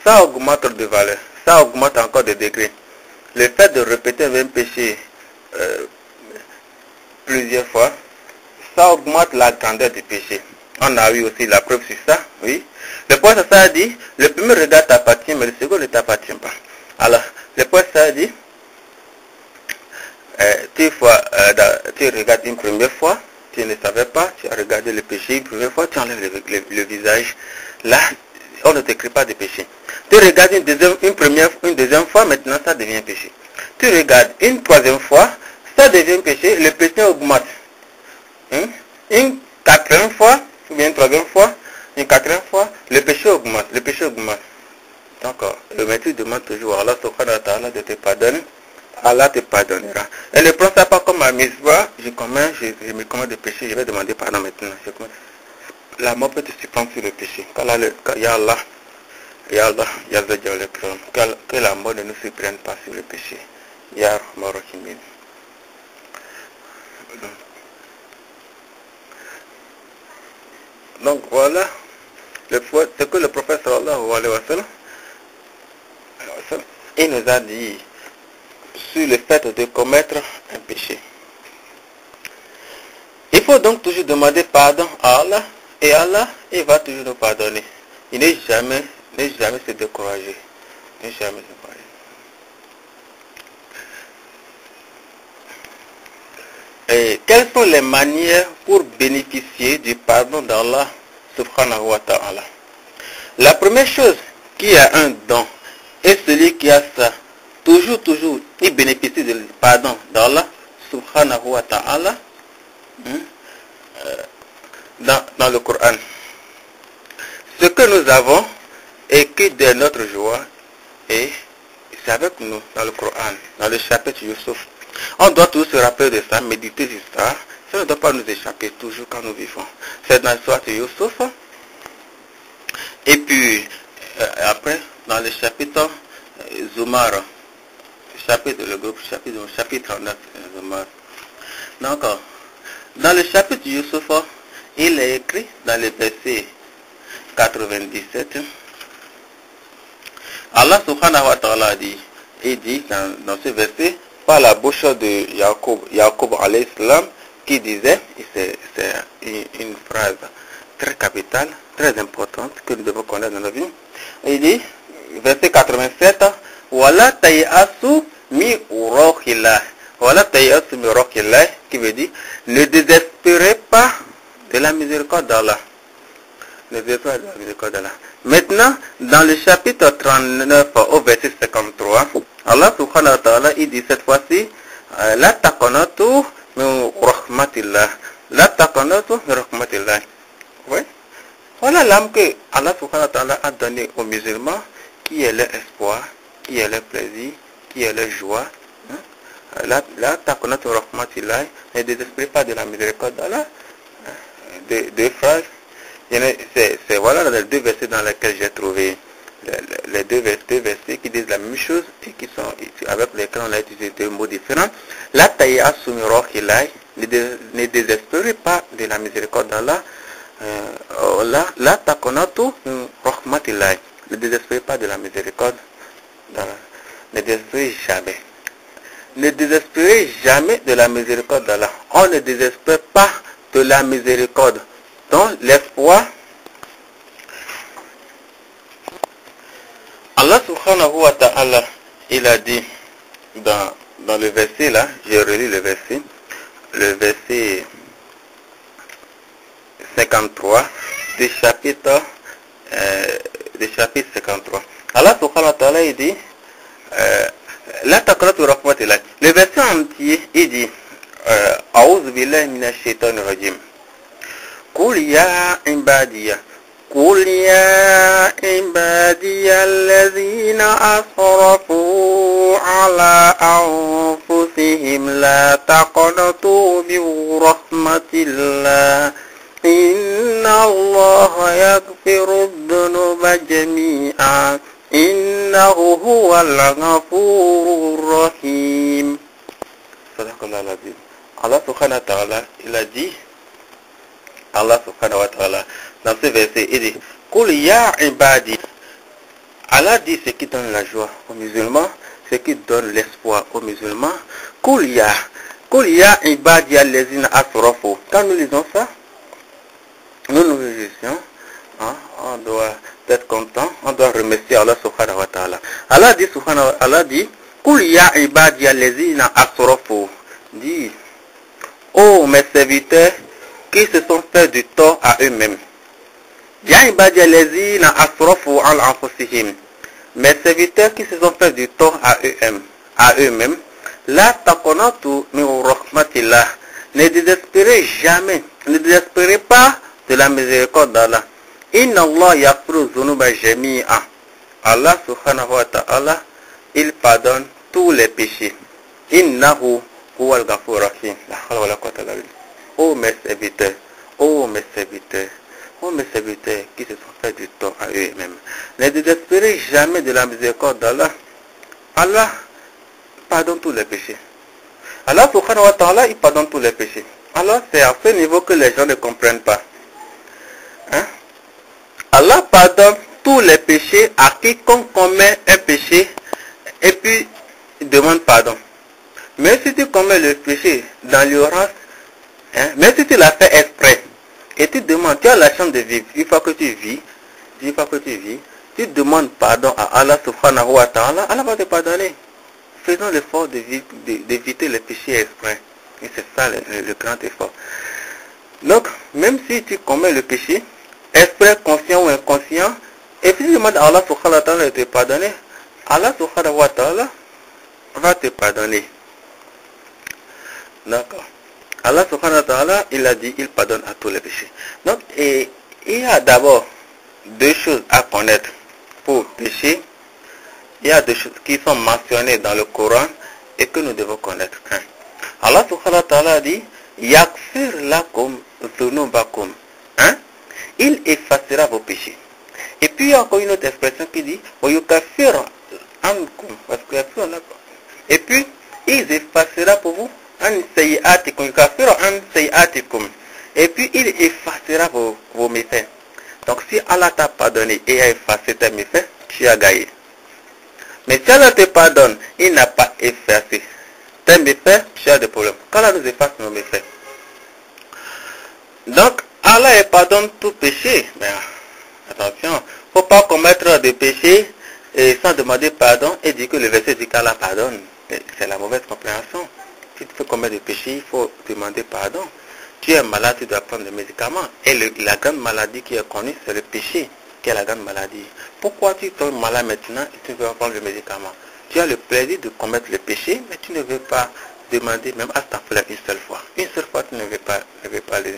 ça augmente de valeur, ça augmente encore de degrés. Le fait de répéter le même péché plusieurs fois, ça augmente la grandeur du péché. On a eu aussi la preuve sur ça, oui. Le prophète ça a dit, le premier regard t'appartient, mais le second ne t'appartient pas. Alors, le prophète ça a dit, tu regardes une première fois, tu ne savais pas, tu as regardé le péché une première fois, tu enlèves le visage. Là, on ne t'écrit pas de péché. Tu regardes une deuxième fois, maintenant ça devient péché. Tu regardes une troisième fois, ça devient péché, le péché augmente. Une quatrième fois, ou bien une troisième fois, une quatrième fois, le péché augmente, Donc, le maître demande toujours à Allah subhanahu wa ta'ala de te pardonner, Allah te pardonnera. Et ne prends ça pas comme un misva, je me commets de péché, je vais demander pardon maintenant. La mort peut te suspendre sur le péché. Ya Allah, que la mort ne nous surprenne pas sur le péché. Ya Rahman Rahim. Donc voilà ce que le prophète sallallahu alayhi wa sallam, il nous a dit sur le fait de commettre un péché. Il faut donc toujours demander pardon à Allah, et Allah, il va toujours nous pardonner. Il n'est jamais se décourager. Et quelles sont les manières pour bénéficier du pardon d'Allah subhanahu wa ta'ala? La première chose, qui a un don, et celui qui a ça, toujours, il bénéficie du pardon d'Allah subhanahu wa ta'ala dans le Coran. Ce que nous avons écrit de notre joie, et c'est avec nous dans le Coran, dans le chapitre Yusuf. On doit tous se rappeler de ça, méditer sur ça. Ça ne doit pas nous échapper toujours quand nous vivons. C'est dans l'histoire de Yusuf. Et puis, après, dans le chapitre Zumar, le groupe chapitre 39, Zumar. Donc, dans le chapitre Yusuf, il est écrit dans le verset 97, Allah subhanahu wa ta'ala dit, il dit dans ce verset, par la bouche de Jacob alayhi salam, qui disait, c'est une phrase très capitale, très importante, que nous devons connaître dans la vie. Il dit, verset 87, Wala tayasu mi urokhillah. Wala tayasu mi urokhillah, qui veut dire, ne désespérez pas de la miséricorde d'Allah. Ne désespérez pas de la miséricorde d'Allah. Maintenant, dans le chapitre 39, au verset 53, Allah subhanahu wa ta'ala, il dit cette fois-ci, La taqanatu min rahmatillah. La taqanatu min rahmatillah. Oui. Voilà l'âme que Allah subhanahu wa ta'ala a donné aux musulmans, qui est leur espoir, qui est leur plaisir, qui est leur joie. La taqanatu min rahmatillah. Ne désespérez pas de la miséricorde d'Allah. Deux phrases. C'est voilà les deux versets dans lesquels j'ai trouvé les deux versets qui disent la même chose et qui sont avec lesquels on a utilisé deux mots différents. La taïa sumirokilai, ne désespérez pas de la miséricorde d'Allah. La takonatu rahmatilai, ne désespérez pas de la miséricorde d'Allah. Ne désespérez jamais. Ne désespérez jamais de la miséricorde d'Allah. On ne désespère pas de la miséricorde. Donc l'espoir, Allah subhanahu wa ta'ala, il a dit dans le verset là, j'ai relu le verset 53 du chapitre 53. Allah subhanahu wa ta'ala, il dit, la taqnatu rahmatillah. Le verset entier, il dit, A'udhu billahi minash shaitanir rajim. قل يا عبادي الذين أسرفوا على أنفسهم لا تقنطوا من رحمة الله إن الله يغفر الذنوب جميعا إنه هو الغفور الرحيم. صدق الله العظيم. Allah subhanahu wa ta'ala, il a dit, Allah subhanahu wa ta'ala, dans ce verset, il dit, Kul ya ibadi. Allah dit ce qui donne la joie aux musulmans, ce qui donne l'espoir aux musulmans. Kul ya ibadi allazina asrafu. Quand nous lisons ça, nous nous réjouissons, on doit être content, on doit remercier Allah subhanahu wa ta'ala. Allah dit, Kul ya ibadi allazina asrafu. Dit, oh mes serviteurs, qui se sont fait du tort à eux-mêmes. Mes serviteurs qui se sont fait du tort à eux-mêmes. La taqanatu min rahmatillah. Ne désespérez jamais, ne désespérez pas de la miséricorde d'Allah. Inna Allah yaghfiru dhunuba jami'a. Allah subhanahu wa ta'ala, il pardonne tous les péchés. Innahu huwa al-ghafur rahim. La hawla wa la quwwata illa billah. Oh mes serviteurs, qui se sont fait du tort à eux-mêmes. Ne désespérez jamais de la miséricorde d'Allah. Allah pardonne tous les péchés. Allah subhanahu wa ta'ala, il pardonne tous les péchés. Alors c'est à ce niveau que les gens ne comprennent pas. Allah pardonne tous les péchés à quiconque commet un péché et puis il demande pardon. Mais si tu commets le péché dans l'ignorance, même si tu l'as fait exprès, et tu demandes, tu as la chance de vivre, une fois que tu vis, tu demandes pardon à Allah subhanahu wa ta'ala, Allah va te pardonner. Faisons l'effort d'éviter les péchés exprès. Et c'est ça le grand effort. Donc, même si tu commets le péché, exprès, conscient ou inconscient, et si tu demandes à Allah subhanahu wa ta'ala de te pardonner, Allah subhanahu wa ta'ala va te pardonner. D'accord. Allah subhanahu wa ta'ala, il a dit, il pardonne à tous les péchés. Donc, et il y a d'abord deux choses à connaître pour pécher. Il y a deux choses qui sont mentionnées dans le Coran et que nous devons connaître. Allah subhanahu wa ta'ala dit, Yakfir lakum dhunubakum. Il effacera vos péchés. Et puis il y a encore une autre expression qui dit, et puis il effacera pour vous et puis il effacera vos méfaits. Donc si Allah t'a pardonné et a effacé tes méfaits, tu as gagné. Mais si Allah te pardonne, il n'a pas effacé tes méfaits, tu as des problèmes. Quand Allah nous efface nos méfaits. Donc Allah pardonne tout péché. Mais attention, il ne faut pas commettre des péchés et sans demander pardon et dire que le verset dit qu'Allah pardonne. C'est la mauvaise compréhension. Si tu peux commettre des péchés, il faut demander pardon. Tu es malade, tu dois prendre des médicaments. Et la grande maladie qui est connue, c'est le péché, qui est la grande maladie. Pourquoi tu tombes malade maintenant et tu ne veux pas prendre le médicament? Tu as le plaisir de commettre le péché, mais tu ne veux pas demander même à ta fleur une seule fois. Une seule fois, tu ne veux pas le...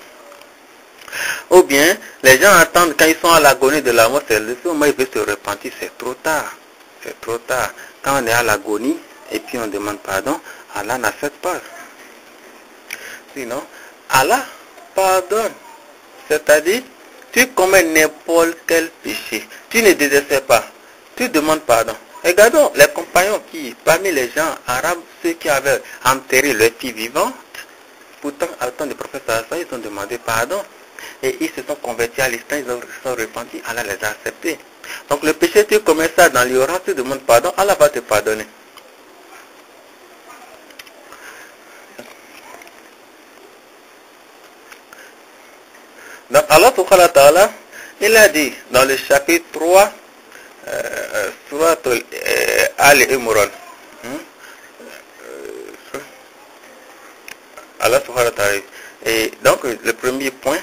Ou bien, les gens attendent quand ils sont à l'agonie de la mort, c'est le moment où ils veulent se repentir, c'est trop tard. C'est trop tard. Quand on est à l'agonie et puis on demande pardon, Allah n'accepte pas. Sinon, Allah pardonne. C'est-à-dire, tu commets n'importe quel péché, tu ne désespères pas, tu demandes pardon. Regardons les compagnons qui, parmi les gens arabes, ceux qui avaient enterré leurs filles vivantes, pourtant, à temps du prophète Sallallahu, ils ont demandé pardon. Et ils se sont convertis à l'islam, ils se sont repentis, Allah les a acceptés. Donc le péché, tu commets ça dans l'ignorance, tu demandes pardon, Allah va te pardonner. Donc Allah subhanahu wa ta'ala, il a dit dans le chapitre 3, Surat Al-Imran, Allah subhanahu wa ta'ala. Et donc le premier point,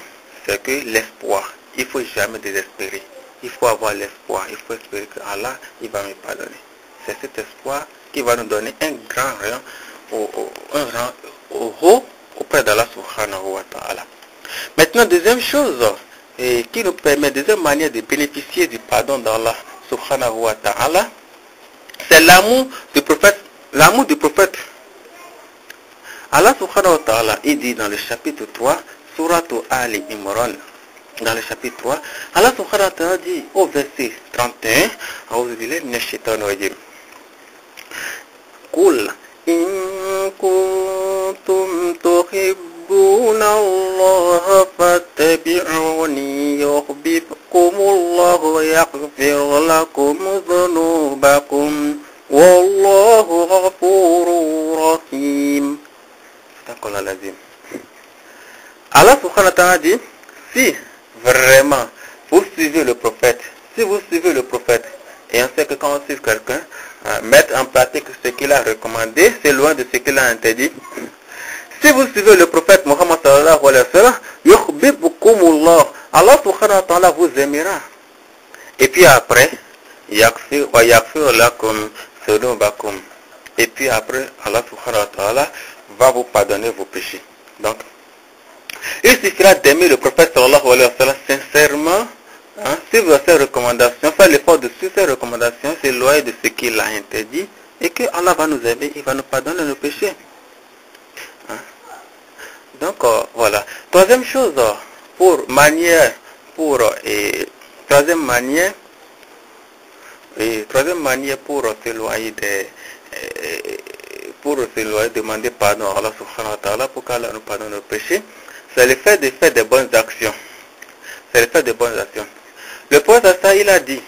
c'est que l'espoir, il ne faut jamais désespérer. Il faut avoir l'espoir, il faut espérer que Allah, il va me pardonner. C'est cet espoir qui va nous donner un grand rang, au haut auprès d'Allah subhanahu wa ta'ala. Maintenant, deuxième chose, qui nous permet, deuxième manière de bénéficier du pardon d'Allah subhanahu wa ta'ala, c'est l'amour du prophète. L'amour du prophète. Allah subhanahu wa ta'ala, il dit dans le chapitre 3, Surat Al-Imran, dans le chapitre 3, Allah subhanahu wa ta'ala dit au verset 31, A'udhu billahi minash shaitanir rajim. Qul in kuntum tuhibbuna Allah fattabi'uni yuhibbukumullahu wa yaghfir lakum dhunubakum wallahu ghafurur rahim. Allah subhanahu wa ta'ala dit, si vraiment vous suivez le prophète, et on sait que quand on suit quelqu'un, mettre en pratique ce qu'il a recommandé, c'est loin de ce qu'il a interdit. Si vous suivez le prophète Muhammad sallallahu alayhi wa sallam, yuhibbukumullah, Allah subhanahu wa ta'ala vous aimera. Et puis après, yaghfir lakum dhunubakum. Et puis après, Allah subhanahu wa ta'ala va vous pardonner vos péchés. Donc, il suffira d'aimer le prophète sallallahu alayhi wa sallam sincèrement, suivre ses recommandations, faire l'effort de suivre ses recommandations, s'éloigner de ce qu'il a interdit, et que Allah va nous aimer, il va nous pardonner nos péchés. Donc, voilà. Troisième chose, troisième manière pour s'éloigner demander pardon à Allah subhanahu wa ta'ala pour qu'Allah nous pardonne nos péchés, c'est le fait de faire des bonnes actions. Le prophète Assa, il a dit,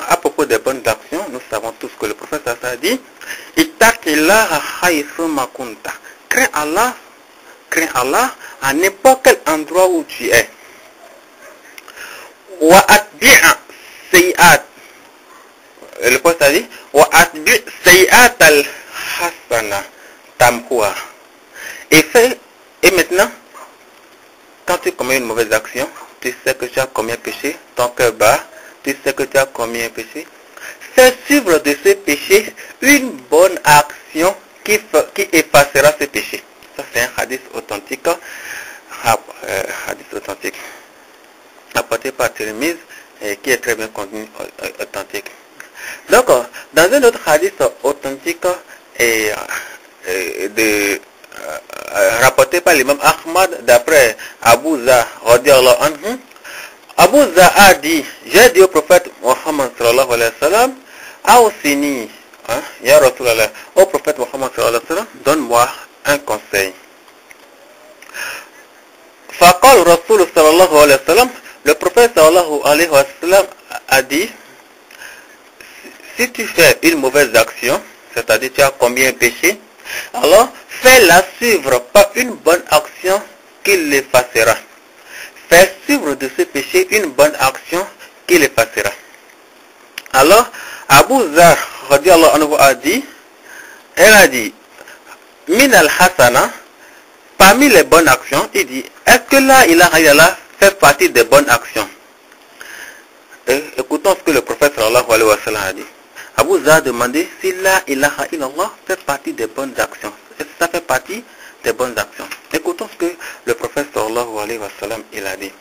à propos des bonnes actions, nous savons tous que le prophète Assa a dit, Ittaqillaha haythuma kunta. Crains Allah à n'importe quel endroit où tu es. Wa atbi'a sayi'at. Le prophète a dit, Wa atbi' sayi'at al-hasana tamhuha. Et maintenant, quand tu commets une mauvaise action, tu sais que tu as commis un péché, ton cœur bat, tu sais que tu as commis un péché. Fais suivre de ce péché une bonne action qui effacera ce péché. Ça c'est un hadith authentique, apporté par Tirmidhi et qui est très bien contenu, authentique. Donc, dans un autre hadith authentique rapporté par l'imam Ahmad d'après Abu Zar radiallahu anhu, Abu Zar a dit, j'ai dit au prophète Muhammad sallallahu alayhi wa sallam, Awsini, ya Rasulallah, au prophète Muhammad sallallahu alayhi wa sallam, donne-moi un conseil. Faqal Rasul sallallahu alayhi wa sallam, le prophète sallallahu alayhi wa sallam a dit, si tu fais une mauvaise action, c'est-à-dire tu as commis un péché, alors fais-la suivre par une bonne action qui l'effacera. Fais suivre de ce péché une bonne action qui l'effacera. Alors, Abu Zar radiallahu anhu a dit, elle a dit, min al-hasana, parmi les bonnes actions, il dit, est-ce que la ilaha illallah fait partie des bonnes actions? Et écoutons ce que le prophète sallallahu alayhi wa sallam a dit. Abu Zar a demandé si la ilaha illallah fait partie des bonnes actions. Est-ce que ça fait partie des bonnes actions? Écoutons ce que le prophète sallallahu alayhi wa sallam il a dit.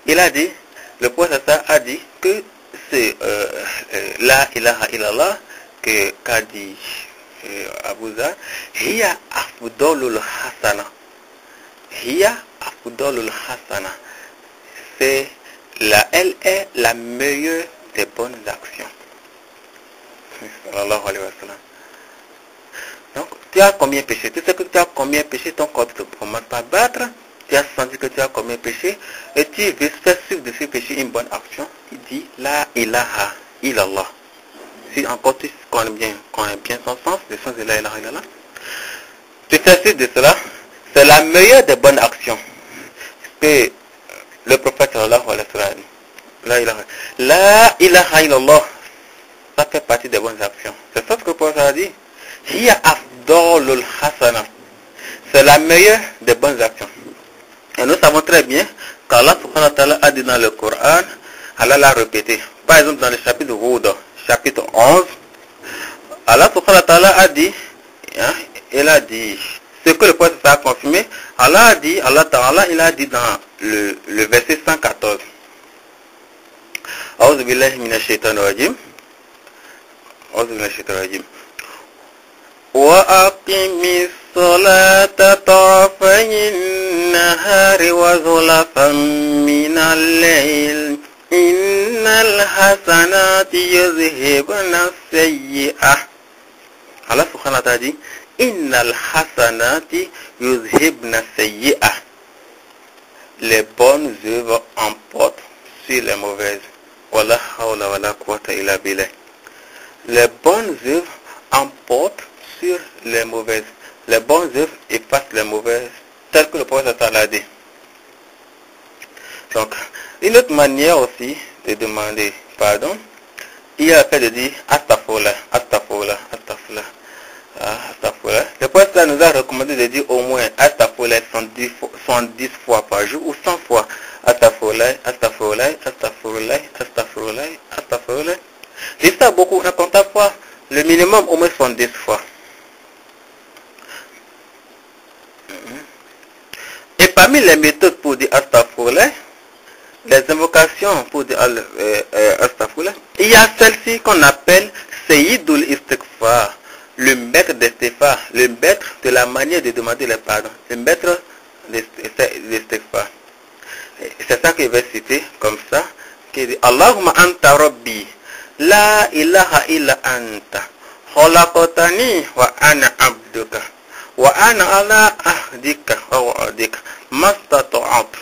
Il a dit, le prophète a dit que c'est la ilaha illallah qu'a dit Abu Zar, hiya afdalul hasana. Hiya afdalul hasana. Elle est la meilleure des bonnes actions. Sallallahu alayhi wa sallam. Donc, tu as commis un péché. Tu sais que tu as commis un péché, ton corps ne commence pas à battre. Tu as senti que tu as commis un péché et tu veux faire suivre de ce péché une bonne action. Il dit la ilaha illallah. Si encore tu connais bien son sens, le sens de la ilaha illallah, tu fais suivre de cela, c'est la meilleure des bonnes actions. Que le prophète sallallahu alayhi wa sallam, la ilaha illallah, ça fait partie des bonnes actions. C'est ça ce que le prophète a dit. Hiya afdalul hasana. C'est la meilleure des bonnes actions. Et nous savons très bien qu'Allah subhanahu wa ta'ala a dit dans le Coran, Allah l'a répété. Par exemple dans le chapitre Hud, chapitre 11, Allah subhanahu wa ta'ala a dit, il a dit, ce que le prophète a confirmé, Allah a dit, Allah ta'ala, il a dit dans le verset 114. A'udhu billahi minash shaitanir rajim. A'udhu billahi minash shaitanir rajim. Wa aqimis salata tarfayin nahari wa zulafan minal layl. Innal hasanati yuzhibna sayyi'ah. Allah subhanahu wa ta'ala dit, Innal hasanati yuzhibna sayyi'ah. Les bonnes œuvres emportent sur les mauvaises. Wala hawla wala quwwata illa billah. Les bonnes œuvres emportent sur les mauvaises. Les bonnes œuvres effacent les mauvaises, tel que le prophète a dit. Donc, une autre manière aussi de demander pardon, il y a le fait de dire astaghfirullah, astaghfirullah, astaghfirullah. Le prophète nous a recommandé de dire au moins astaghfirullah 110 fois par jour ou 100 fois. Astaghfirullah, astaghfirullah, astaghfirullah, astaghfirullah, astaghfirullah. C'est ça beaucoup, on compte fois, le minimum au moins 110 fois. Et parmi les méthodes pour dire astaghfirullah, les invocations pour dire astaghfirullah, il y a celle-ci qu'on appelle Sayyidul Istighfar, le maître d'istighfar, le maître de la manière de demander le pardon, le maître d'istighfar. C'est ça qu'il va citer comme ça, qui dit Allahumma anta rabbi, la ilaha illa anta, khalaqtani wa ana abduka, wa ana ala ahdika wa wa'dika, mastata'tu.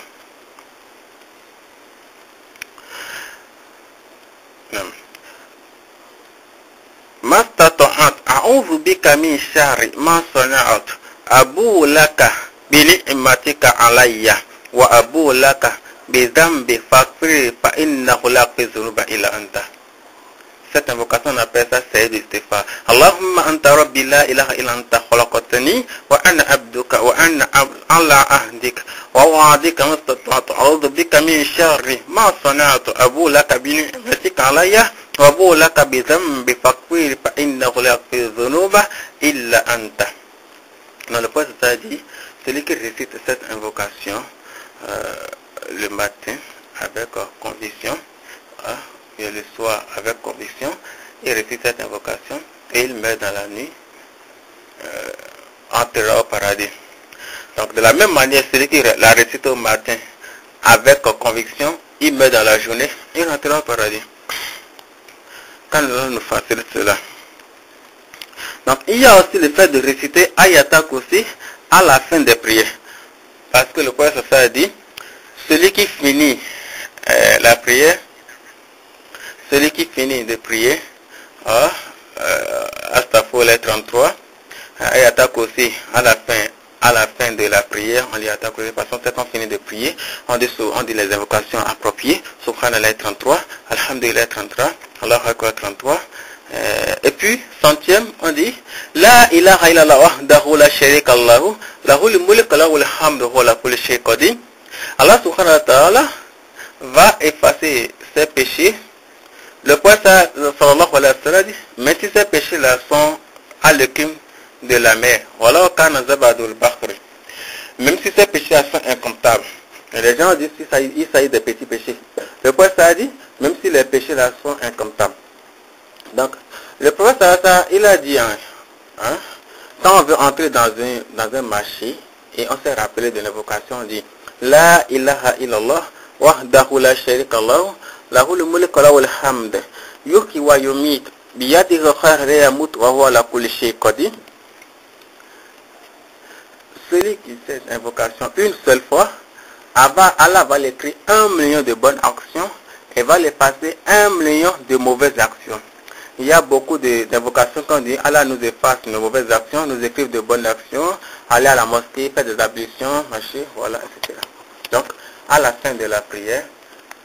Mastata'tu, a'udhu bika min syarri ma sana'tu, abu laka bi ni'matika alayya wa abu laka bi dhanbi faghfir fa innahu la yaghfiru dhunuba illa anta. Cette invocation, on appelle ça Sayyid Istighfar. Allahumma anta rabbi la ilaha illa anta khalaqtani wa ana abduka wa ana ala ahdik wa wa'adika mastata'tu a'udhu bika min sharri ma sana'tu abu laka bi ni'matika alayya wa abu laka bi dhanbi faghfir fa innahu la yaghfiru dhunuba illa anta. Dans le prophète a dit, celui qui récite cette invocation le matin avec conviction, et le soir avec conviction, il récite cette invocation et il meurt dans la nuit, entrera au paradis. Donc de la même manière, celui qui la récite au matin avec conviction, il meurt dans la journée, il entrera au paradis. Quand nous facilite cela. Donc il y a aussi le fait de réciter Ayatul Kursi à la fin des prières. Parce que le prophète a dit, celui qui finit la prière, celui qui finit de prier, Astaghfirullah 33, Ayatul Kursi à la fin de la prière, on lit Ayatul Kursi, parce que quand on finit de prier, on dit les invocations appropriées, Subhanallah 33, Alhamdulillah 33, Allahu Akbar 33, et puis, centième, on dit La ilaha illallah wahdahu la sharika lahu lahul mulk wa lahul hamdu wa la kulli shay'in qadir. Allah subhanahu wa ta'ala va effacer ses péchés. Le prophète sallallahu alayhi wa sallam dit, même si ces péchés-là sont à l'écume de la mer, voilà kana zabadul bakhri. Même si ces péchés-là sont incomptables. Et les gens disent qu'il s'agit de petits péchés. Le prophète a dit, même si les péchés-là sont incomptables. Donc, le prophète il a dit, quand on veut entrer dans un marché et on s'est rappelé de l'invocation, on dit La ilaha illallah wahdahu la sharika lahu lahul mulku wa lahul hamd yuhyi wa yumit biyadihi al-khayr la yamut wa huwa ala kulli shay'in qadir. Celui qui fait cette invocation une seule fois, Allah va l'écrire 1 million de bonnes actions et va les passer 1 million de mauvaises actions. Il y a beaucoup d'invocations quand on dit Allah nous efface nos mauvaises actions, nous écrive de bonnes actions, aller à la mosquée, faire des ablutions, marcher, voilà, etc. Donc, à la fin de la prière,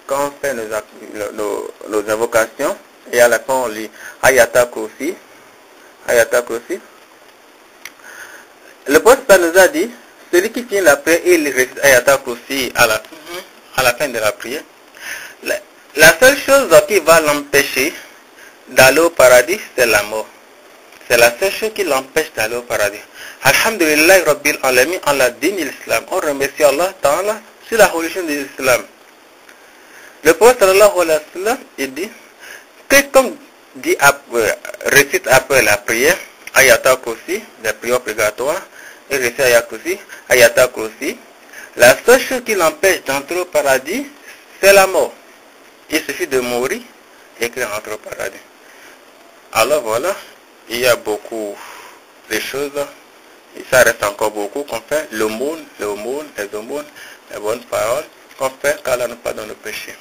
quand on fait nos invocations, et à la fin on lit Ayatul Kursi, le prophète nous a dit, celui qui finit la prière, il récite Ayatul Kursi à la fin de la prière. La seule chose qui va l'empêcher d'aller au paradis, c'est la mort. C'est la seule chose qui l'empêche d'aller au paradis. Alhamdulillah Rabbil Alamin, Allah din l'islam. On remercie Allah Ta'ala sur la religion de l'islam. Le prophète sallallahu alayhi wa sallam, il dit que comme dit récite après la prière, Ayatul Kursi, la prière obligatoire, et récite Ayatul Kursi, la seule chose qui l'empêche d'entrer au paradis, c'est la mort. Il suffit de mourir et qu'il entre au paradis. Alors voilà, il y a beaucoup de choses, et ça reste encore beaucoup qu'on fait, l'aumône, les aumônes, les bonnes paroles, qu'on fait qu'Allah nous pardonne nos péchés.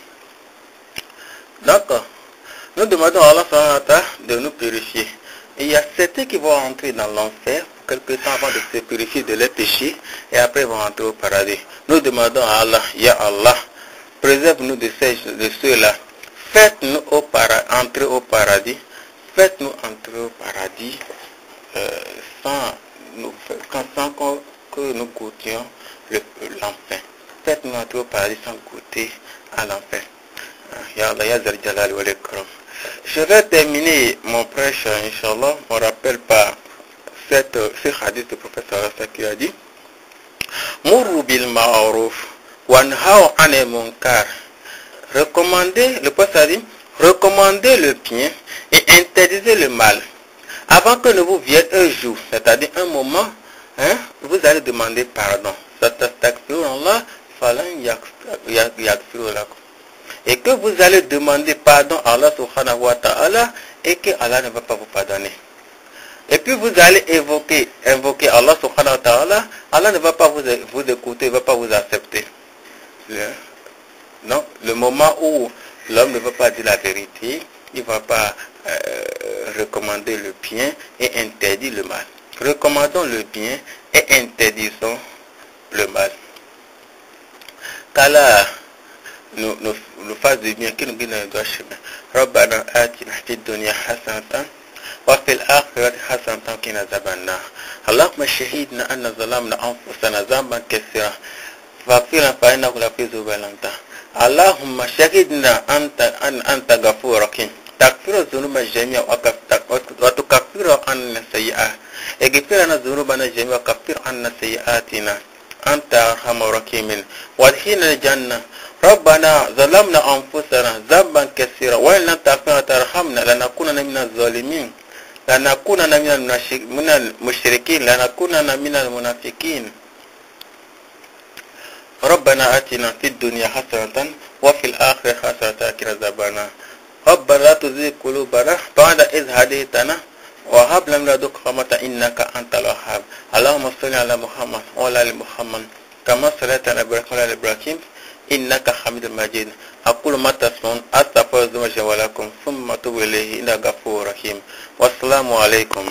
Donc, nous demandons à Allah de nous purifier. Et il y a certains qui vont entrer dans l'enfer pour quelque temps avant de se purifier de leurs péchés, et après ils vont entrer au paradis. Nous demandons à Allah, Ya Allah, préserve-nous de ceux-là, faites-nous entrer au paradis. Faites-nous entrer au paradis sans que nous goûtions l'enfer. Faites-nous entrer au paradis sans goûter à l'enfer. Ya Allah, Ya Zal Jalal wal Ikram. Je vais terminer mon prêche, Inch'Allah. On ne rappelle pas ce hadith du prophète sallallahu qui a dit Mourou bil ma'aruf wanhao anil munkar. Recommandez, le prophète a dit, recommandez le bien et interdisez le mal. Avant que ne vous vienne un jour, c'est-à-dire un moment, vous allez demander pardon. Et que vous allez demander pardon à Allah subhanahu wa ta'ala et que Allah ne va pas vous pardonner. Et puis vous allez invoquer Allah subhanahu wa ta'ala, Allah ne va pas vous écouter, ne va pas vous accepter. Non, le moment où l'homme ne va pas dire la vérité, il ne va pas recommander le bien et interdire le mal. Recommandons le bien et interdisons le mal. Qu'Allah nous fasse du bien, qui nous guide dans le droit chemin. Rabbana atina fid dunya hasanatan wa fil akhirati hasanatan wa qina adhaban nar. Allahumma shahidna anna zalamna anfusana dhanban kathira faghfir lana fa innaka la tughfiru dhunuba. Allahumma shahidna anta ghafurur rahim. تغفر الذنوب جميعا وتكفر عنا السيئات اغفر لنا ذنوبنا جميعا وكفر عنا سيئاتنا أنت أرحم الراحمين وادخلنا الجنة. ربنا ظلمنا أنفسنا ذنبا كثيرا وإن لم تغفر وترحمنا لنكونن من الظالمين لنكونن من المشركين لنكونن من المنافقين. ربنا آتنا في الدنيا حسنة وفي الآخرة حسنة وقنا عذاب النار. ربنا لا تزغ قلوبنا بعد إذ هديتنا وهب لنا من لدنك رحمة إنك أنت الوهاب. اللهم صل على محمد وعلى آل محمد كما صليت على إبراهيم وعلى آل إبراهيم إنك حميد مجيد. أقول ما تسمعون أستغفر الله لي ولكم ثم أتوب إليه إنه غفور رحيم. والسلام عليكم.